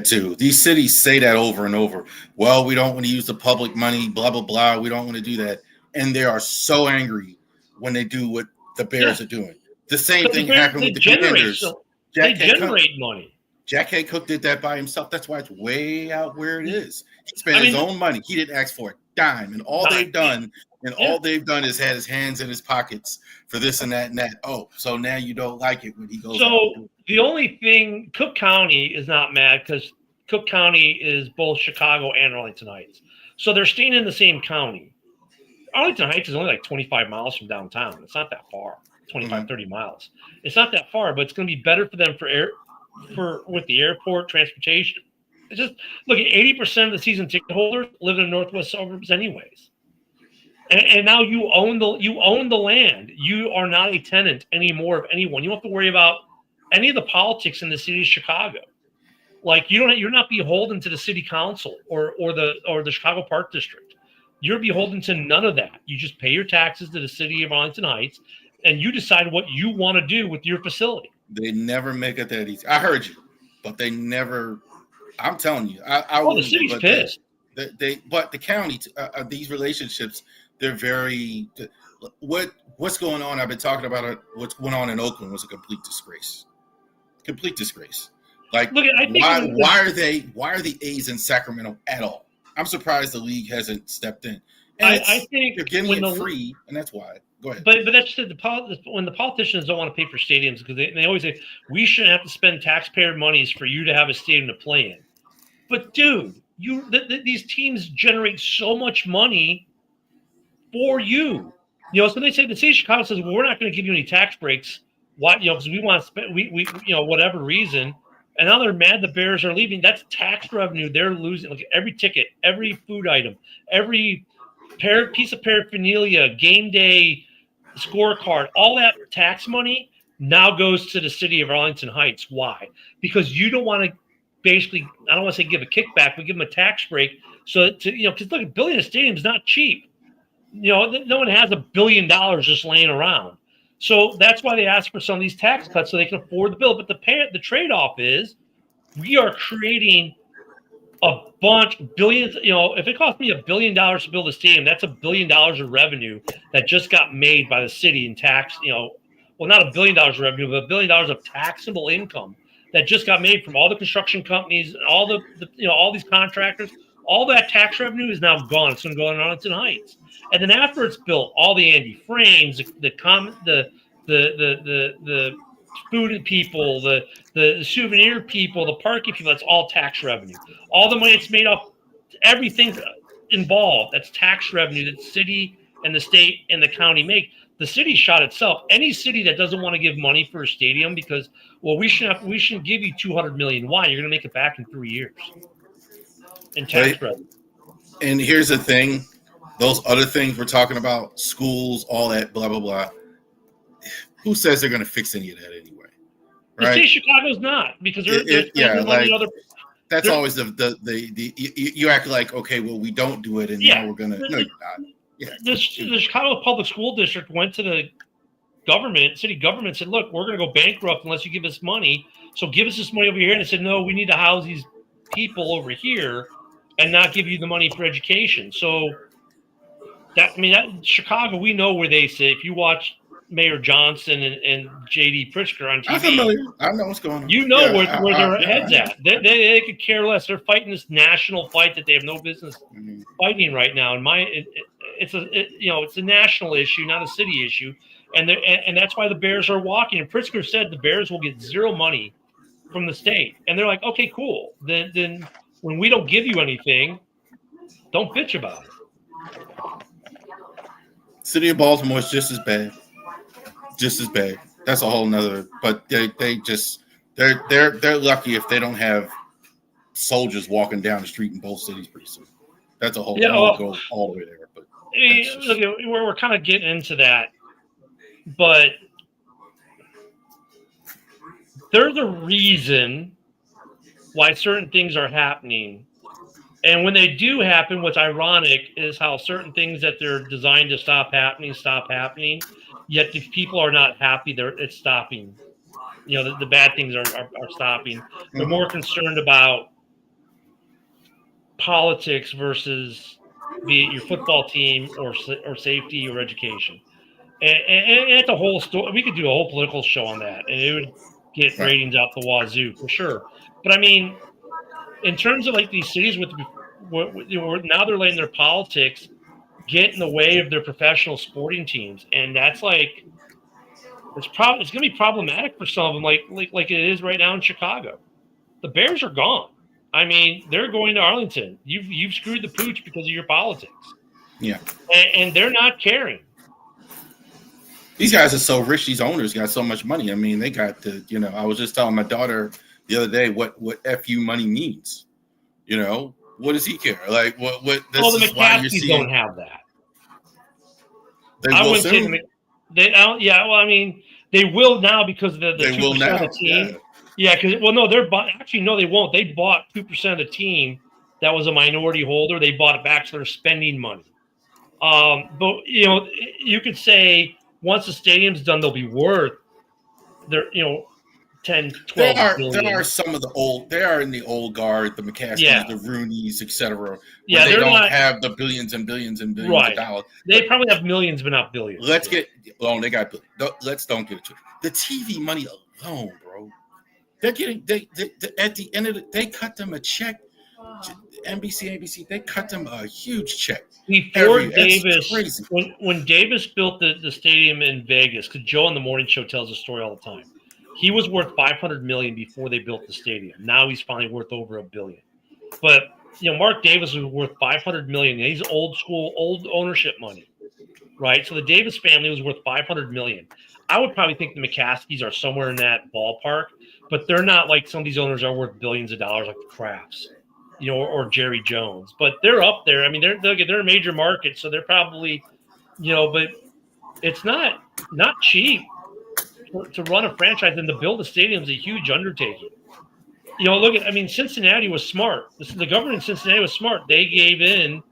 too. These cities say that over and over. Well, we don't want to use the public money, blah, blah, blah. We don't want to do that. And they are so angry when they do what the Bears are doing. The same thing happened with the Commanders. They generate money. Jack Hay Cook did that by himself. That's why it's way out where it is. He spent his own money. He didn't ask for a dime. And all they've done is had his hands in his pockets for this and that and that. Oh, so now you don't like it when he goes. So the only thing, Cook County is not mad because Cook County is both Chicago and Arlington Heights. So they're staying in the same county. Arlington Heights is only like 25 miles from downtown. It's not that far, 25, 30 miles. It's not that far, but it's going to be better for them with the airport, transportation. It's just look at 80% of the season ticket holders live in the northwest suburbs anyways. And now you own the land. You are not a tenant anymore of anyone. You don't have to worry about any of the politics in the city of Chicago. Like you're not beholden to the city council or the Chicago Park District. You're beholden to none of that. You just pay your taxes to the city of Arlington Heights, and you decide what you want to do with your facility. They never make it that easy. I heard you, but they never. I'm telling you, the city's pissed. But the county, these relationships, they're very. What's going on? I've been talking about it. What's going on in Oakland was a complete disgrace. Complete disgrace. Like, why are the A's in Sacramento at all? I'm surprised the league hasn't stepped in. And I think they're giving it free, and that's why. Go ahead. But that's when the politicians don't want to pay for stadiums because they always say we shouldn't have to spend taxpayer monies for you to have a stadium to play in. But dude, these teams generate so much money for you. So they say the city of Chicago says, well, we're not going to give you any tax breaks. Why? Because we want to spend whatever reason. And now they're mad the Bears are leaving. That's tax revenue they're losing. Like every ticket, every food item, every piece of paraphernalia, game day scorecard, all that tax money now goes to the city of Arlington Heights. Why? Because you don't want to basically, I don't want to say give a kickback, but give them a tax break. So because look, $1 billion stadium is not cheap. No one has $1 billion just laying around. So that's why they ask for some of these tax cuts so they can afford the bill. But the trade-off is we are creating a bunch billions. If it cost me $1 billion to build a stadium, that's $1 billion of revenue that just got made by the city in tax. Well, not $1 billion of revenue, but $1 billion of taxable income that just got made from all the construction companies, all all these contractors. All that tax revenue is now gone. It's going to go on Arlington Heights. And then after it's built, all the Andy frames, the food people, the souvenir people, the parking people, that's all tax revenue. All the money it's made off, everything involved, that's tax revenue that the city and the state and the county make. The city shot itself. Any city that doesn't want to give money for a stadium because, well, we shouldn't give you $200 million. Why? You're going to make it back in 3 years. In tax revenue. And here's the thing. Those other things we're talking about, schools, all that, blah, blah, blah. Who says they're going to fix any of that anyway? Right? The city of Chicago's not because that's always the you act like, okay, well, we don't do it, and now we're going to. No, you're not. Yeah. The Chicago Public School District went to the city government, said, look, we're going to go bankrupt unless you give us money. So give us this money over here. And they said, no, we need to house these people over here and not give you the money for education. So Chicago, we know where they sit. If you watch Mayor Johnson and J.D. Pritzker on TV, I'm familiar. I know what's going on. You know where their head's at. They could care less. They're fighting this national fight that they have no business fighting right now. And it's a national issue, not a city issue. And that's why the Bears are walking. And Pritzker said the Bears will get zero money from the state. And they're like, okay, cool. Then when we don't give you anything, don't bitch about it. City of Baltimore is just as bad. Just as bad. That's a whole nother. But they're lucky if they don't have soldiers walking down the street in both cities pretty soon. That's a whole. Go all the way there. But we're kind of getting into that. But there's a reason why certain things are happening. And when they do happen, what's ironic is how certain things that they're designed to stop happening, yet if people are not happy, it's stopping. The bad things are stopping. They're more concerned about politics versus be it your football team or safety or education. And it's a whole story. We could do a whole political show on that, and it would get ratings out the wazoo for sure. But I mean, in terms of like these cities now they're letting their politics get in the way of their professional sporting teams, and that's like it's going to be problematic for some of them, like it is right now in Chicago. The Bears are gone. I mean, they're going to Arlington. You've screwed the pooch because of your politics. Yeah, and they're not caring. These guys are so rich. These owners got so much money. I mean, they got the. I was just telling my daughter the other day what FU money means. What does he care? Like what? This the is why you're McCaskies seeing. Don't have that. They will soon. I mean, they will now because of the 2% of the team. Yeah, because actually no, they won't. They bought 2% of the team that was a minority holder. They bought it back, so they're spending money. But you could say once the stadium's done, they'll be worth 10, 12 billion. There are some of the old. They are in the old guard, the McCaskies, the Roonies, etc. Yeah, they don't have the billions and billions and billions of dollars. They probably have millions, but not billions. They got. Let's don't get it to the TV money alone, bro. They're getting at the end of they cut them a check. NBC, ABC, they cut them a huge check. Before Davis, when Davis built the stadium in Vegas, because Joe on the morning show tells the story all the time. He was worth $500 million before they built the stadium. Now he's finally worth over $1 billion. But Mark Davis was worth $500 million. He's old school, old ownership money, right? So the Davis family was worth $500 million. I would probably think the McCaskies are somewhere in that ballpark, but they're not like some of these owners are worth billions of dollars, like the Crafts, or Jerry Jones. But they're up there. I mean, they're a major market, so they're probably, but it's not cheap. To run a franchise and to build a stadium is a huge undertaking. Cincinnati was smart. The government in Cincinnati was smart. They gave in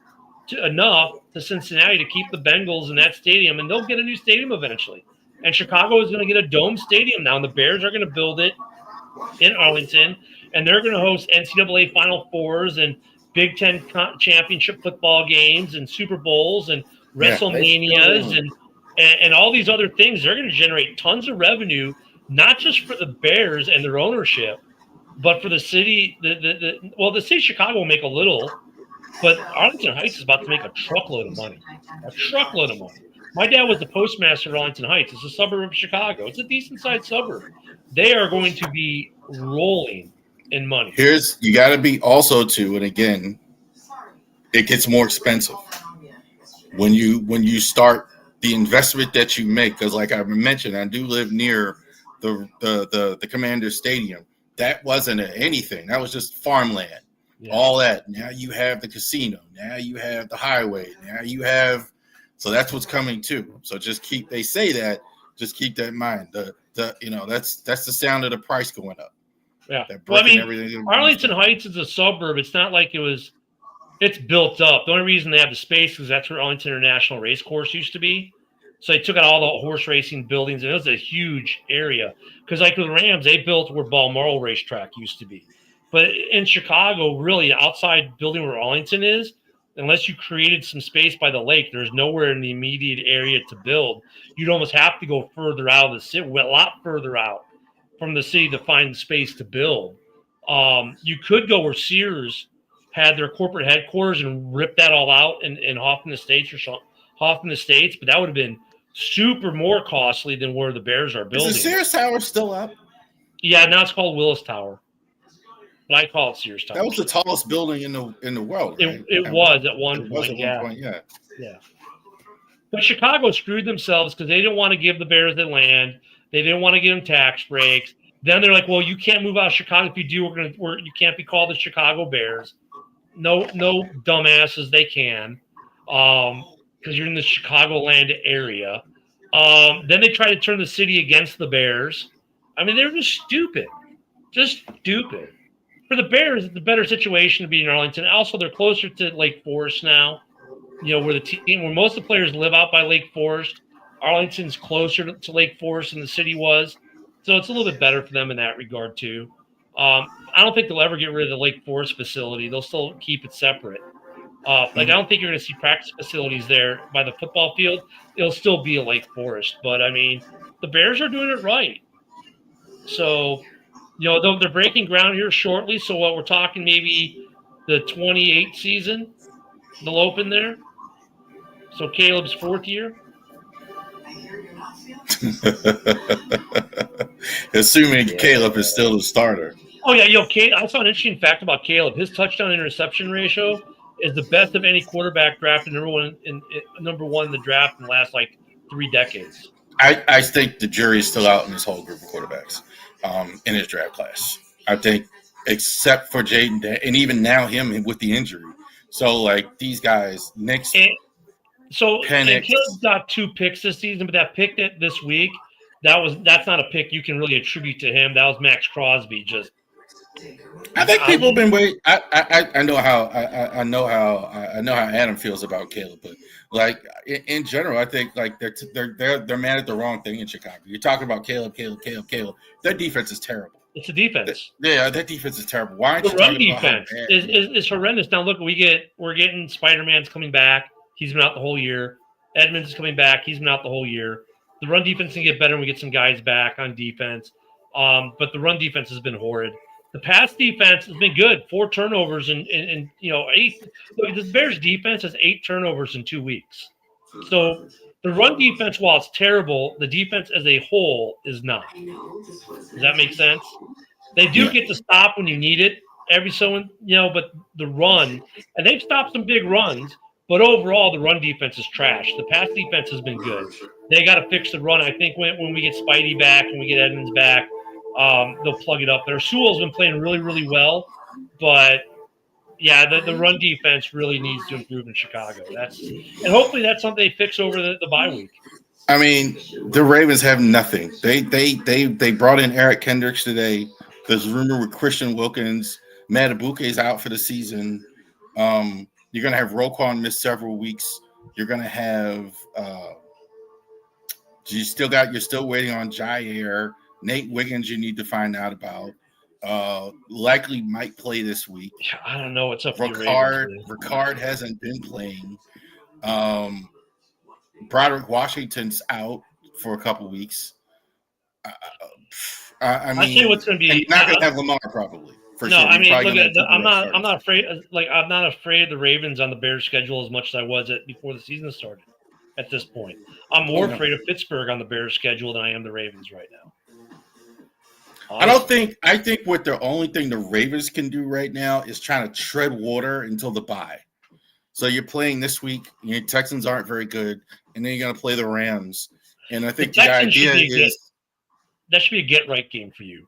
enough to Cincinnati to keep the Bengals in that stadium, and they'll get a new stadium eventually. And Chicago is going to get a dome stadium now, and the Bears are going to build it in Arlington, and they're going to host NCAA Final Fours and Big Ten championship football games and Super Bowls and WrestleManias and all these other things. They're going to generate tons of revenue, not just for the Bears and their ownership, but for the city. The city of Chicago will make a little, but Arlington Heights is about to make a truckload of money. My dad was the postmaster at Arlington Heights. It's a suburb of Chicago. It's a decent-sized suburb. They are going to be rolling in money. You got to be also too, and again, it gets more expensive when you start. The investment that you make, because like I mentioned, I do live near the Commander Stadium. That wasn't anything. That was just farmland. Yeah. All that. Now you have the casino. Now you have the highway. Now you have. So that's what's coming too. So just keep that in mind. That's the sound of the price going up. Yeah. Well, Arlington Heights is a suburb. It's not like it was It's built up. The only reason they have the space is that's where Arlington International Race Course used to be. So they took out all the horse racing buildings, and it was a huge area. Because like with the Rams, they built where Balmoral Racetrack used to be. But in Chicago, really, outside building where Arlington is, unless you created some space by the lake, there's nowhere in the immediate area to build. You'd almost have to go further out of the city, a lot further out from the city to find space to build. You could go where Sears had their corporate headquarters and rip that all out in Hoffman Estates or Hoffman Estates, but that would have been super more costly than where the Bears are building. Is the Sears Tower still up? Yeah, now it's called Willis Tower. But I call it Sears Tower. That was the tallest building in the world. Right? It was at one point. Yeah. Yeah. But Chicago screwed themselves because they didn't want to give the Bears the land. They didn't want to give them tax breaks. Then they're like, well, you can't move out of Chicago. If you do, you can't be called the Chicago Bears. No dumbasses, they can. Because you're in the Chicagoland area. Then they try to turn the city against the Bears. I mean, they're just stupid. Just stupid. For the Bears, it's a better situation to be in Arlington. Also, they're closer to Lake Forest now, where most of the players live out by Lake Forest. Arlington's closer to Lake Forest than the city was. So it's a little bit better for them in that regard, too. I don't think they'll ever get rid of the Lake Forest facility. They'll still keep it separate. I don't think you're going to see practice facilities there by the football field. It'll still be a Lake Forest. But, I mean, the Bears are doing it right. So, they're breaking ground here shortly. So, what we're talking maybe the 28 season, they'll open there. So, Caleb's fourth year. Assuming Caleb is still the starter. Oh, yeah. I saw an interesting fact about Caleb. His touchdown interception ratio is the best of any quarterback drafted number one in the draft in the last 3 decades. I think the jury's still out in this whole group of quarterbacks in his draft class. I think, except for Jaden, and even now him with the injury. So these guys, Nick's. So Caleb got 2 picks this season, but that pick this week, that's not a pick you can really attribute to him. That was Max Crosby. I think people have been waiting. I know how Adam feels about Caleb, but in general, I think they're mad at the wrong thing in Chicago. You're talking about Caleb. Their defense is terrible. It's a defense. Yeah, that defense is terrible. Why aren't the you run talking defense about is horrendous. Now look, we're getting Spider-Man's coming back. He's been out the whole year. Edmonds is coming back. He's been out the whole year. The run defense can get better when we get some guys back on defense. But the run defense has been horrid. The pass defense has been good. 4 turnovers and 8. Look, the Bears defense has 8 turnovers in 2 weeks. So the run defense, while it's terrible, the defense as a whole is not. Does that make sense? They do get to stop when you need it every so, but the run, and they've stopped some big runs. But overall, the run defense is trash. The pass defense has been good. They got to fix the run. I think when we get Spidey back and we get Edmonds back, they'll plug it up there. Sewell's been playing really, really well. But, the run defense really needs to improve in Chicago. And hopefully that's something they fix over the bye week. I mean, the Ravens have nothing. They brought in Eric Kendricks today. There's rumor with Christian Wilkins. Matabuke's out for the season. You're going to have Roquan miss several weeks. You're going to have you're still waiting on Jair. Nate Wiggins you need to find out about. Likely might play this week. I don't know what's up with Ricard hasn't been playing. Broderick Washington's out for a couple weeks. I mean, I tell you what's going to be not going to have Lamar probably. For no, sure. I mean, I'm not afraid. I'm not afraid of the Ravens on the Bears schedule as much as I was before the season started. At this point, I'm more afraid of Pittsburgh on the Bears schedule than I am the Ravens right now. I think what the only thing the Ravens can do right now is trying to tread water until the bye. So you're playing this week. Your Texans aren't very good, and then you're going to play the Rams. And I think the idea is that should be a get right game for you.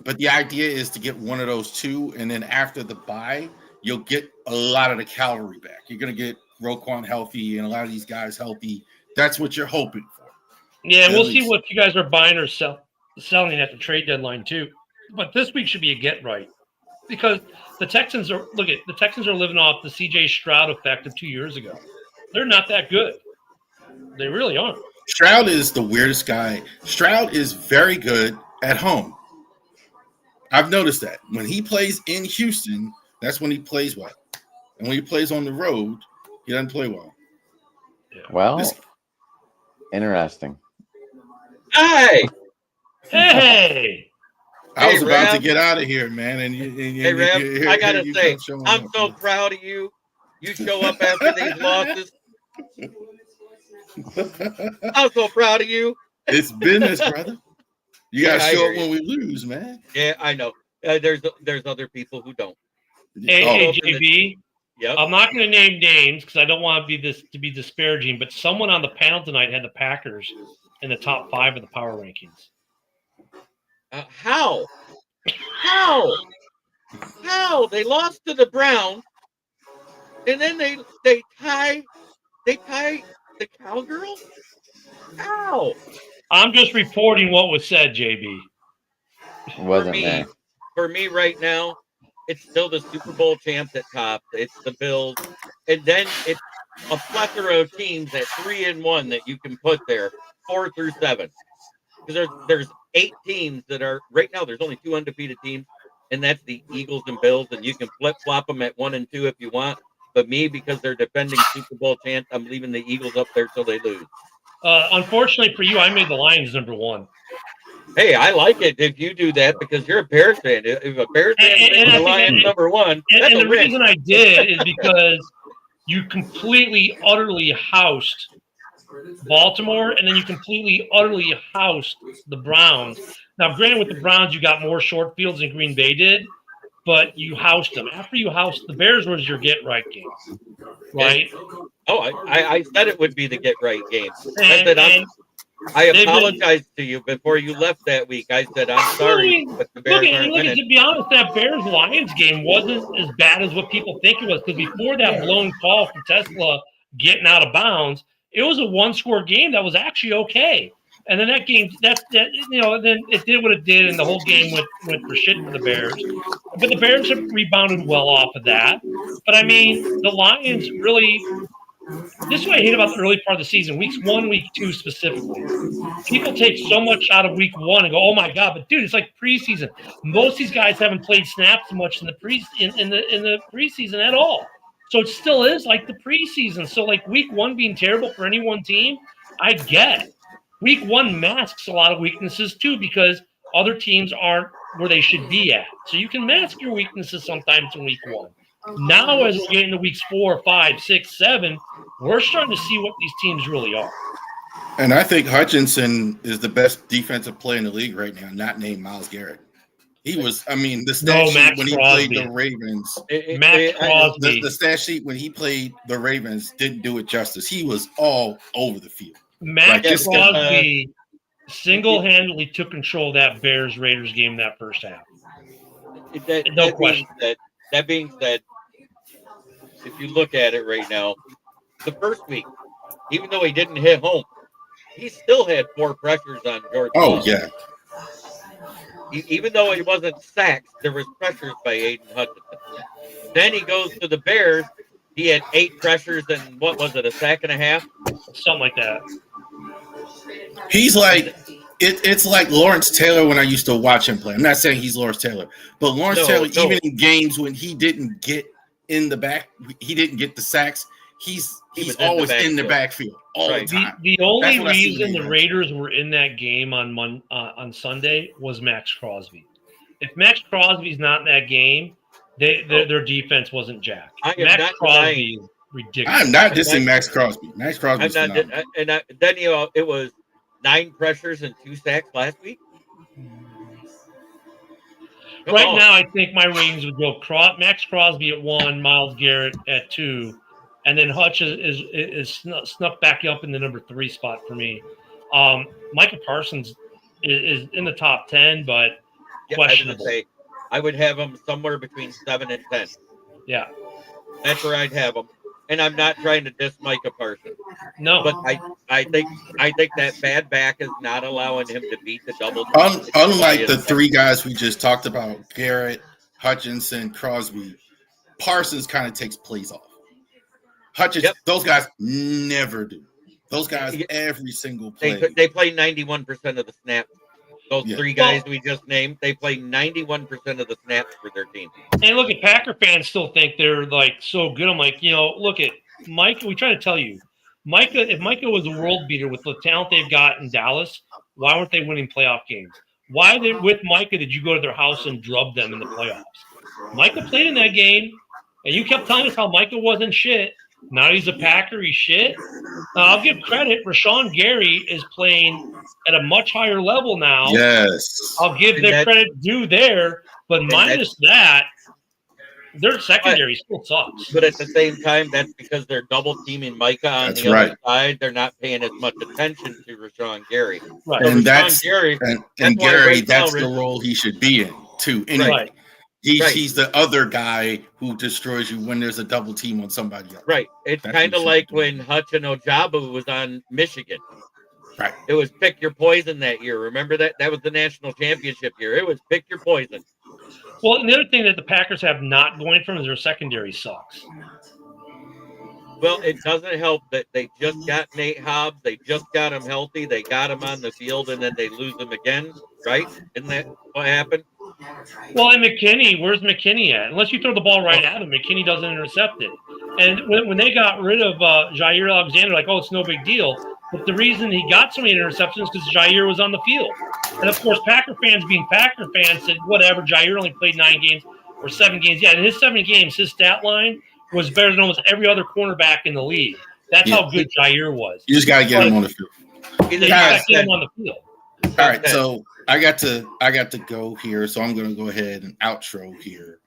But the idea is to get one of those 2, and then after the bye, you'll get a lot of the cavalry back. You're going to get Roquan healthy and a lot of these guys healthy. That's what you're hoping for. Yeah, we'll see what you guys are buying or selling at the trade deadline too. But this week should be a get right. Because the Texans are living off the C.J. Stroud effect of 2 years ago. They're not that good. They really aren't. Stroud is the weirdest guy. Stroud is very good at home. I've noticed that. When he plays in Houston, that's when he plays well. And when he plays on the road, he doesn't play well. Well, interesting. Hey! Hey! I was about to Rev. get out of here, man. And Hey, Rev, I gotta say, I'm so proud of you. You show up after these losses. I'm so proud of you. It's business, brother. You gotta Yeah, I show hear up you. when we lose, man. Yeah, I know. There's other people who don't. Hey, JB, Yep. I'm not going to name names because I don't want to be disparaging, but someone on the panel tonight had the Packers in the top 5 of the power rankings. How? They lost to the Browns, and then they tie the Cowgirls? How? I'm just reporting what was said, JB. Wasn't me. For me right now, it's still the Super Bowl champs at top. It's the Bills, and then it's a plethora of teams at 3-1 that you can put there, 4 through 7. Because there's 8 teams that are right now. There's only 2 undefeated teams, and that's the Eagles and Bills. And you can flip flop them at 1 and 2 if you want. But me, because they're defending Super Bowl champs, I'm leaving the Eagles up there till they lose. Unfortunately for you, I made the Lions number 1. Hey, I like it if you do that because you're a Bears fan. If a Bears fan makes the Lions number 1, that's and a the win. reason I did is because you completely, utterly housed Baltimore, and then you completely, utterly housed the Browns. Now, granted, with the Browns, you got more short fields than Green Bay did, but you housed them. After you housed the Bears, was your get-right game, right? I said it would be the get-right game. I apologized to you before you left that week. I said, I'm sorry, but the Bears aren't winning. To be honest, that Bears-Lions game wasn't as bad as what people think it was, because before that blown call for Tesla getting out of bounds, it was a one-score game that was actually okay. And then that game, then it did what it did, and the whole game went for shit for the Bears. But the Bears have rebounded well off of that. But, I mean, the Lions really – this is what I hate about the early part of the season, weeks 1, week 2 specifically. People take so much out of week 1 and go, "Oh my god!" But dude, it's like preseason. Most of these guys haven't played snaps much in the preseason at all. So it still is like the preseason. So like week 1 being terrible for any one team, I get. Week 1 masks a lot of weaknesses too because other teams aren't where they should be at. So you can mask your weaknesses sometimes in week 1. Now, as we're getting to weeks 4, 5, 6, 7, we're starting to see what these teams really are. And I think Hutchinson is the best defensive player in the league right now, not named Myles Garrett. He was, the stat sheet when he played the Ravens. The stat sheet when he played the Ravens didn't do it justice. He was all over the field. Max Crosby single-handedly took control of that Bears-Raiders game that first half. No question. That being said, if you look at it right now, the first week, even though he didn't hit home, he still had 4 pressures on George. Oh, yeah. Even though it wasn't sacks, there was pressures by Aiden Hutchinson. Then he goes to the Bears. He had 8 pressures and what was it, a sack and a half? Something like that. He's like it's like Lawrence Taylor when I used to watch him play. I'm not saying he's Lawrence Taylor, but Lawrence Taylor, even in games when he didn't get in the back, he didn't get the sacks. He's always in the backfield all the time. The only reason the Raiders were in that game on Sunday was Max Crosby. If Max Crosby's not in that game, their defense wasn't jacked. Max Crosby is ridiculous. I'm not dissing Max Crosby. Max Crosby's phenomenal. Then it was 9 pressures and 2 sacks last week. Now, I think my ratings would go Max Crosby at 1, Myles Garrett at 2, and then Hutch is snuck back up in the number 3 spot for me. Micah Parsons is in the top 10, but questionable. I would have him somewhere between 7 and 10. Yeah. That's where I'd have him. And I'm not trying to diss Micah Parsons. No. But I think that bad back is not allowing him to beat the double. Unlike the 3 guys we just talked about, Garrett, Hutchinson, Crosby. Parsons kind of takes plays off. Hutchinson, those guys never do. Those guys, every single play. They play 91% of the snaps. Those three guys we just named, they play 91% of the snaps for their team. And look, at Packer fans still think they're like so good. I'm like, look at Micah. We try to tell you, Micah. If Micah was a world beater with the talent they've got in Dallas, why weren't they winning playoff games? Why with Micah did you go to their house and drub them in the playoffs? Micah played in that game, and you kept telling us how Micah wasn't shit. Now he's a Packer. He's shit. I'll give credit. Rashawn Gary is playing at a much higher level now. Yes. I'll give their credit due there. But minus that, their secondary still sucks. But at the same time, that's because they're double teaming Micah on the other side. They're not paying as much attention to Rashawn Gary. Right. And Rashawn Gary, and Gary, that's the role he should be in too. Anyway. Right. He's the other guy who destroys you when there's a double team on somebody else. Right. It's kind of like when Hutch and Ojabo was on Michigan. Right. It was pick your poison that year. Remember that? That was the national championship year. It was pick your poison. Well, and the other thing that the Packers have not going from is their secondary sucks. Well, it doesn't help that they just got Nate Hobbs. They just got him healthy. They got him on the field, and then they lose him again, right? Isn't that what happened? Well, and McKinney, where's McKinney at? Unless you throw the ball right at him, McKinney doesn't intercept it. And when they got rid of Jair Alexander, like, it's no big deal. But the reason he got so many interceptions is because Jair was on the field. And, of course, Packer fans being Packer fans said, whatever, Jair only played 9 games or 7 games. Yeah, in his 7 games, his stat line was better than almost every other cornerback in the league. That's how good Jair was. You just got to get him on the field. You got to get him on the field. All right, so I got to go here, so I'm going to go ahead and outro here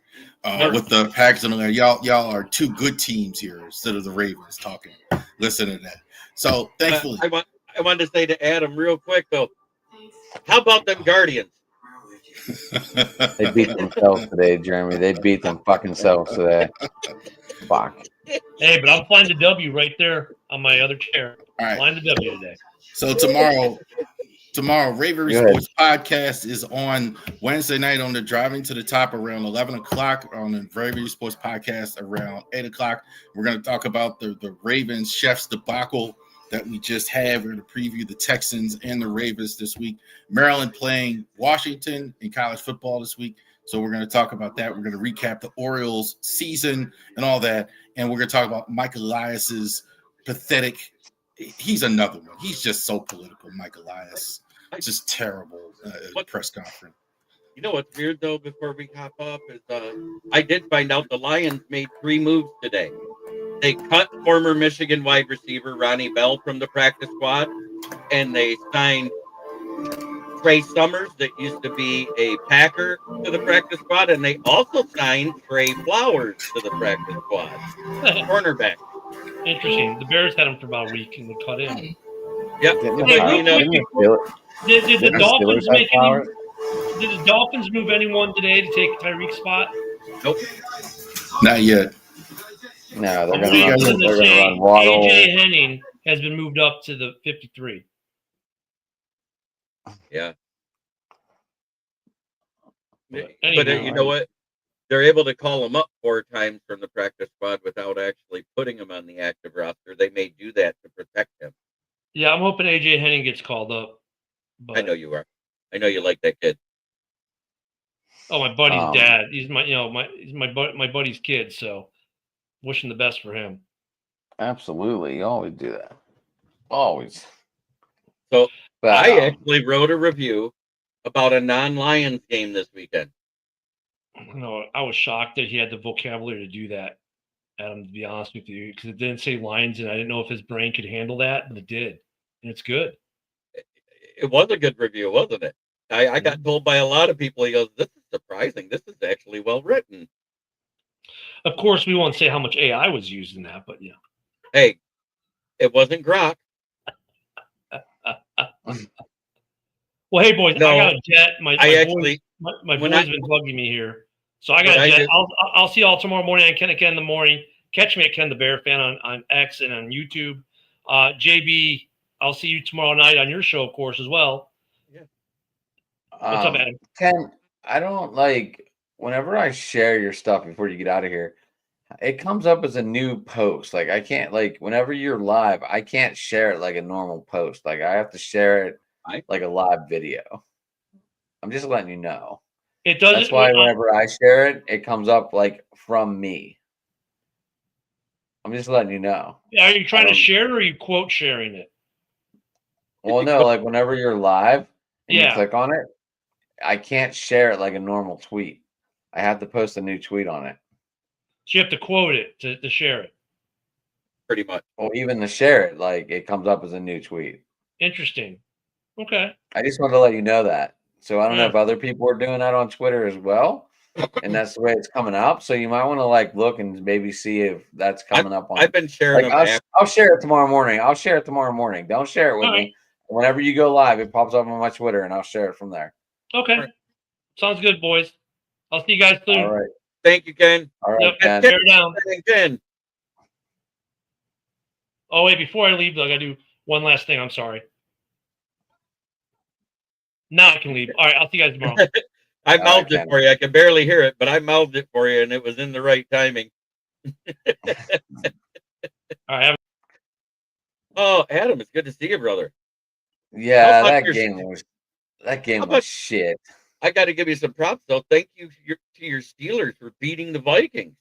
with the Packers on there. Y'all are 2 good teams here instead of the Ravens talking. Listen to that. So thankfully, I wanted to say to Adam real quick though. How about them Guardians? They beat themselves today, Jeremy. They beat them fucking selves today. Fuck. Hey, but I'm flying the W right there on my other chair. All right. Flying the W today. So tomorrow, Raver Sports Podcast is on Wednesday night on the Driving to the Top around 11 o'clock on the Raver Sports Podcast around 8 o'clock. We're going to talk about the Ravens Chefs debacle that we just had. We're going to preview the Texans and the Ravens this week. Maryland playing Washington in college football this week. So we're going to talk about that. We're going to recap the Orioles season and all that. And we're going to talk about Mike Elias's pathetic. He's another one. He's just so political, Mike Elias. Just terrible press conference. You know what's weird, though, before we hop off, is I did find out the Lions made 3 moves today. They cut former Michigan wide receiver Ronnie Bell from the practice squad, and they signed Trey Summers, that used to be a Packer, to the practice squad, and they also signed Trey Flowers to the practice squad, cornerback. Interesting. The Bears had him for about a week, and they cut him. Yep. Did the Dolphins make any? Did the Dolphins move anyone today to take Tyreek's spot? Nope. Not yet. No, they're going to run Waddle. AJ Henning has been moved up to the 53. Yeah. Anyway, but you know what? They're able to call him up 4 times from the practice squad without actually putting him on the active roster. They may do that to protect him. Yeah, I'm hoping AJ Henning gets called up. But... I know you are. I know you like that kid. Oh, my buddy's dad. He's my buddy's kid. So, wishing the best for him. Absolutely, you always do that. Always. So I actually wrote a review about a non-Lions game this weekend. No, I was shocked that he had the vocabulary to do that, Adam, to be honest with you, because it didn't say Lions, and I didn't know if his brain could handle that, and it did. And it's good. It was a good review, wasn't it? I got told by a lot of people, he goes, this is surprising. This is actually well written. Of course, we won't say how much AI was used in that, but yeah. Hey, it wasn't Grok. Well, hey, boys, no, I got a jet. My boy's been bugging me here. So I got a jet. I'll see y'all tomorrow morning on Ken in the morning. Catch me at Ken the Bear Fan on X and on YouTube. JB, I'll see you tomorrow night on your show, of course, as well. Yeah. What's up, Adam? Ken, I don't like whenever I share your stuff before you get out of here, it comes up as a new post. Like I can't whenever you're live, I can't share it like a normal post. Like I have to share it like a live video. I'm just letting you know. It doesn't. That's why whenever I share it, it comes up like from me. I'm just letting you know. Are you trying to share it or are you quote sharing it? Well, no, like whenever you're live and you Yeah. click on it, I can't share it like a normal tweet. I have to post a new tweet on it. So you have to quote it to share it. Pretty much. Well, even to share it, like it comes up as a new tweet. Interesting. Okay. I just wanted to let you know that. So I don't know Yeah. if other people are doing that on Twitter as well. And that's the way it's coming up. So you might want to like look and maybe see if that's coming up on. I've been sharing them. I'll share it tomorrow morning. I'll share it tomorrow morning. Don't share it with me. Whenever you go live, it pops up on my Twitter and I'll share it from there. Okay. Sounds good, boys. I'll see you guys soon. All right. Thank you, Ken. All right, Yep. Ken. Bear down. Ken. Oh, wait, before I leave, though, I got to do one last thing. I'm sorry. Now I can leave. All right, I'll see you guys tomorrow. I mouthed it for you. I could barely hear it, but I mouthed it for you, and it was in the right timing. All right. Oh, Adam, it's good to see you, brother. Yeah, that game was shit. I got to give you some props, though. Thank you to your Steelers for beating the Vikings.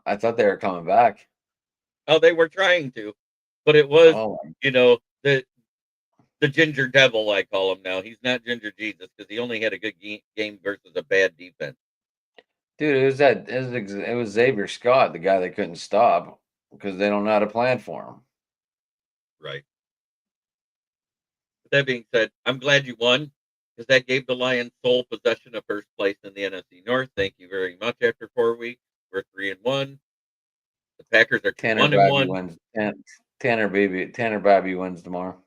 I thought they were coming back. Oh, they were trying to, but it was, the Ginger Devil, I call him now. He's not Ginger Jesus because he only had a good game versus a bad defense. Dude, it was Xavier Scott, the guy they couldn't stop because they don't know how to plan for him. Right. With that being said, I'm glad you won because that gave the Lions sole possession of first place in the NFC North. Thank you very much. After 4 weeks, we're 3-1. The Packers are 1-1. Tanner Babby wins tomorrow.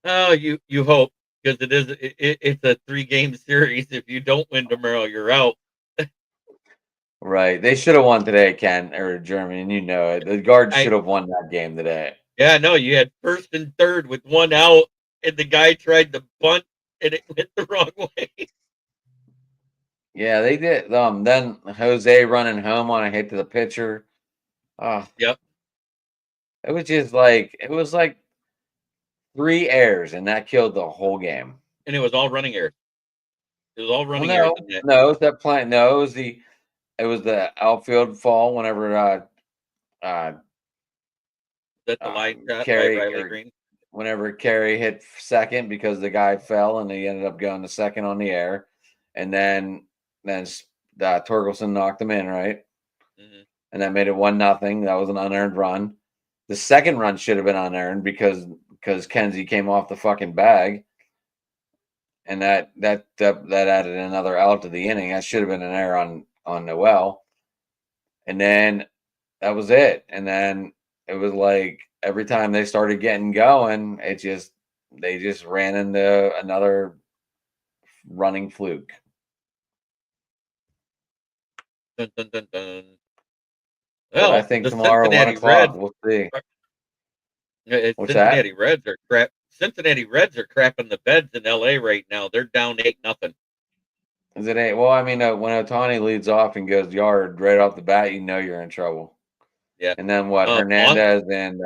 Oh, you hope because it's a 3-game series. If you don't win tomorrow, you're out. Right. They should have won today, Ken, or Jeremy, and you know it. The Guards should have won that game today. Yeah, no, you had first and third with one out, and the guy tried to bunt, and it went the wrong way. Yeah, they did. Then Jose running home on a hit to the pitcher. Yep. It was like 3 errors, and that killed the whole game. And it was all running errors. It was all running errors. errors. No, it was the outfield fall whenever that the line shot Carey, by Riley Green. Whenever Carey hit second because the guy fell and he ended up going to second on the air, and then Torkelson knocked him in, right? Mm-hmm. And that made it 1-0. That was an unearned run. The second run should have been unearned because Kenzie came off the fucking bag, and that added another out to the inning. That should have been an error on Noel, and then that was it. And then it was like every time they started getting going, they just ran into another running fluke. Dun, dun, dun, dun. Well, I think tomorrow 1:00 we'll see. Cincinnati Reds are crap. Cincinnati Reds are crapping the beds in LA right now. They're down 8-0. Is it 8? Well, I mean, when Ohtani leads off and goes yard right off the bat, you know you're in trouble. Yeah. And then what? Hernandez and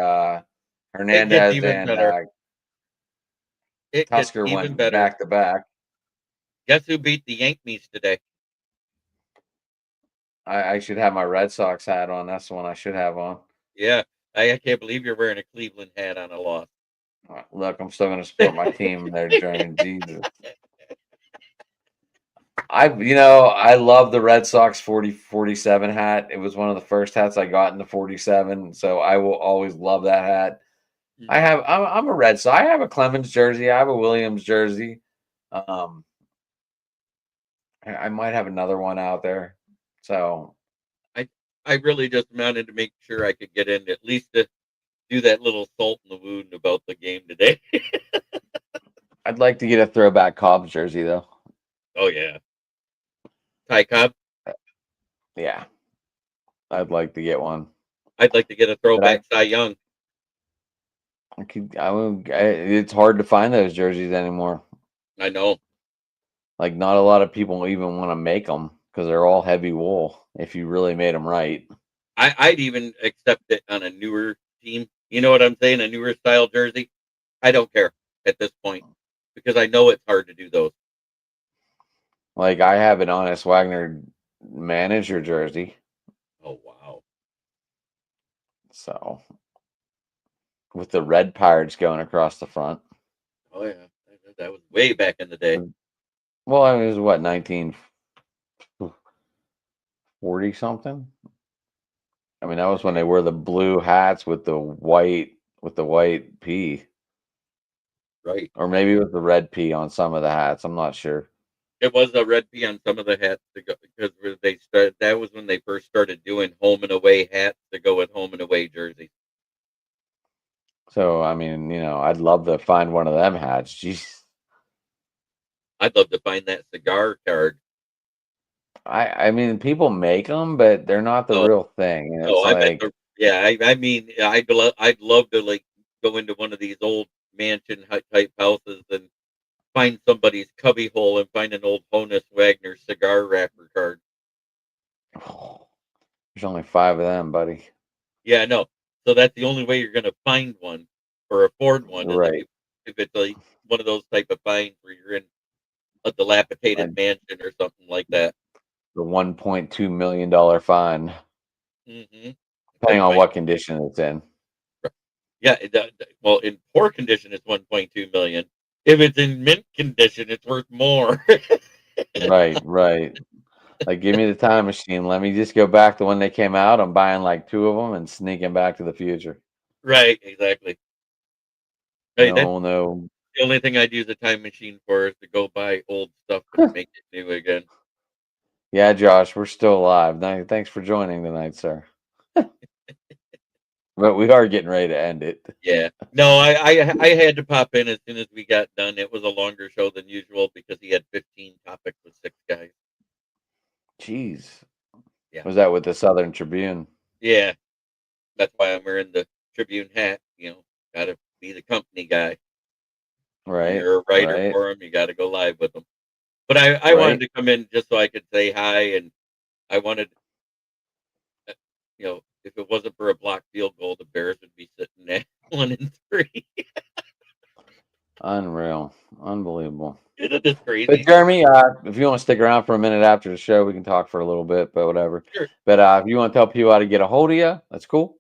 Tusker went back to back. Guess who beat the Yankees today? I should have my Red Sox hat on. That's the one I should have on. Yeah. I can't believe you're wearing a Cleveland hat on a loss. Look, I'm still going to support my team there, Jeremy. Jesus. I love the Red Sox 40-47 hat. It was one of the first hats I got in the 47, so I will always love that hat. Mm-hmm. I'm a Red Sox. I have a Clemens jersey. I have a Williams jersey. I might have another one out there. So I really just wanted to make sure I could get in at least to do that little salt in the wound about the game today. I'd like to get a throwback Cobbs jersey though. Oh yeah. Ty Cobb? Yeah. I'd like to get one. I'd like to get a throwback Cy Young. It's hard to find those jerseys anymore. I know. Like, not a lot of people even want to make them because they're all heavy wool. If you really made them right, I'd even accept it on a newer team. You know what I'm saying? A newer style jersey. I don't care at this point because I know it's hard to do those. like I have an Honest Wagner manager jersey, Oh wow. so with the red pirates going across the front. Oh yeah. That was way back in the day. Well, I mean, it was what 1940 something. I mean, that was when they wore the blue hats with the white P, Right. or maybe with the red P on some of the hats. I'm not sure. It was a red P on some of the hats to go because they started. That was when they first started doing home and away hats to go with home and away jerseys. So, I mean, I'd love to find one of them hats. Jeez. I'd love to find that cigar card. I mean, people make them, but they're not the Oh, real thing. And no, it's I bet. like, Yeah, I mean, I'd love to like go into one of these old mansion type houses and find somebody's cubby hole and find an old Honus Wagner cigar wrapper card. there's only 5 of them, buddy. Yeah, no. So that's the only way you're going to find one or afford one is Right. if it's like one of those type of finds where you're in a dilapidated Like mansion or something like that. the $1.2 million fine, Mm-hmm. depending on what condition it's in. Yeah, well, in poor condition, it's 1.2 million. If it's in mint condition, it's worth more. Right, right. Like, give me the time machine. Let me just go back to when they came out. I'm buying like 2 of them and sneaking back to the future. Right, exactly. Right, that's No. the only thing I'd use a time machine for is to go buy old stuff and make it new again. Yeah, Josh, we're still alive. Thanks for joining tonight, sir. But we are getting ready to end it. Yeah. No, I had to pop in as soon as we got done. It was a longer show than usual because he had 15 topics with 6 guys. Jeez. Yeah. Was that with the Southern Tribune? Yeah. That's why I'm wearing the Tribune hat. Got to be the company guy. Right. When you're a writer right. for him, you got to go live with them. But I wanted to come in just so I could say hi, and I wanted, if it wasn't for a blocked field goal, the Bears would be sitting at 1-3. Unreal. Unbelievable. Isn't this crazy? But Jeremy, if you want to stick around for a minute after the show, we can talk for a little bit, but whatever. Sure. But if you want to tell people how to get a hold of you, that's cool.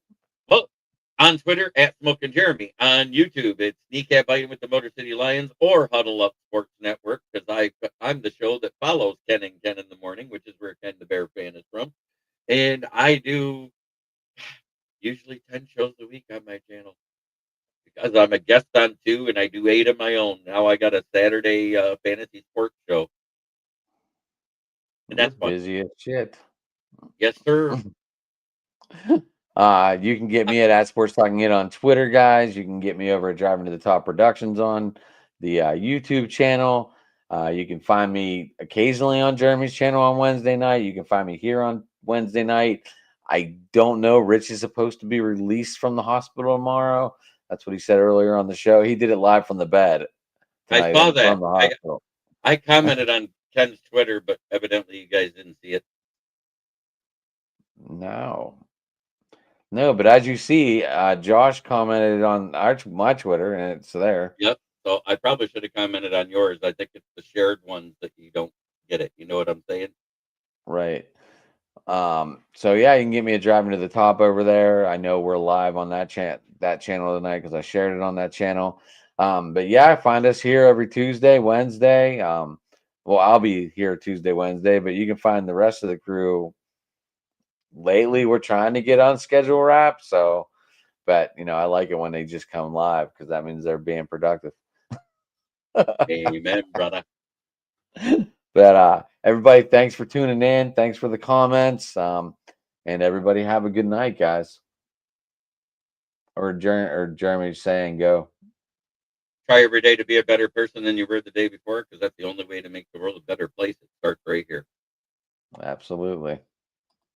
Well, on Twitter at Smoking Jeremy. On YouTube, it's Kneecap Biting with the Motor City Lions or Huddle Up Sports Network because I'm the show that follows Ken and Ken in the morning, which is where Ken the Bear fan is from. And I do usually 10 shows a week on my channel because I'm a guest on 2 and I do 8 of my own. Now I got a Saturday fantasy sports show. And that's fun. Busy as shit. Yes, sir. You can get me at Sports Talking It on Twitter, guys. You can get me over at Driving to the Top Productions on the YouTube channel. You can find me occasionally on Jeremy's channel on Wednesday night. You can find me here on Wednesday night. I don't know. Rich is supposed to be released from the hospital tomorrow. That's what he said earlier on the show. He did it live from the bed. I saw that. From the hospital. I commented on Ken's Twitter, but evidently you guys didn't see it. No, but as you see, Josh commented on my Twitter, and it's there. Yep. So I probably should have commented on yours. I think it's the shared ones that you don't get it. You know what I'm saying? Right. So yeah, you can get me a Driving to the Top over there. I know we're live on that channel tonight because I shared it on that channel. But yeah, find us here every Tuesday, Wednesday. Well, I'll be here Tuesday, Wednesday, but you can find the rest of the crew. Lately, we're trying to get on schedule wrap. So, but I like it when they just come live because that means they're being productive. Amen, brother. But everybody, thanks for tuning in. Thanks for the comments. And everybody have a good night, guys. Or Jeremy's saying go. Try every day to be a better person than you were the day before because that's the only way to make the world a better place. It starts right here. Absolutely.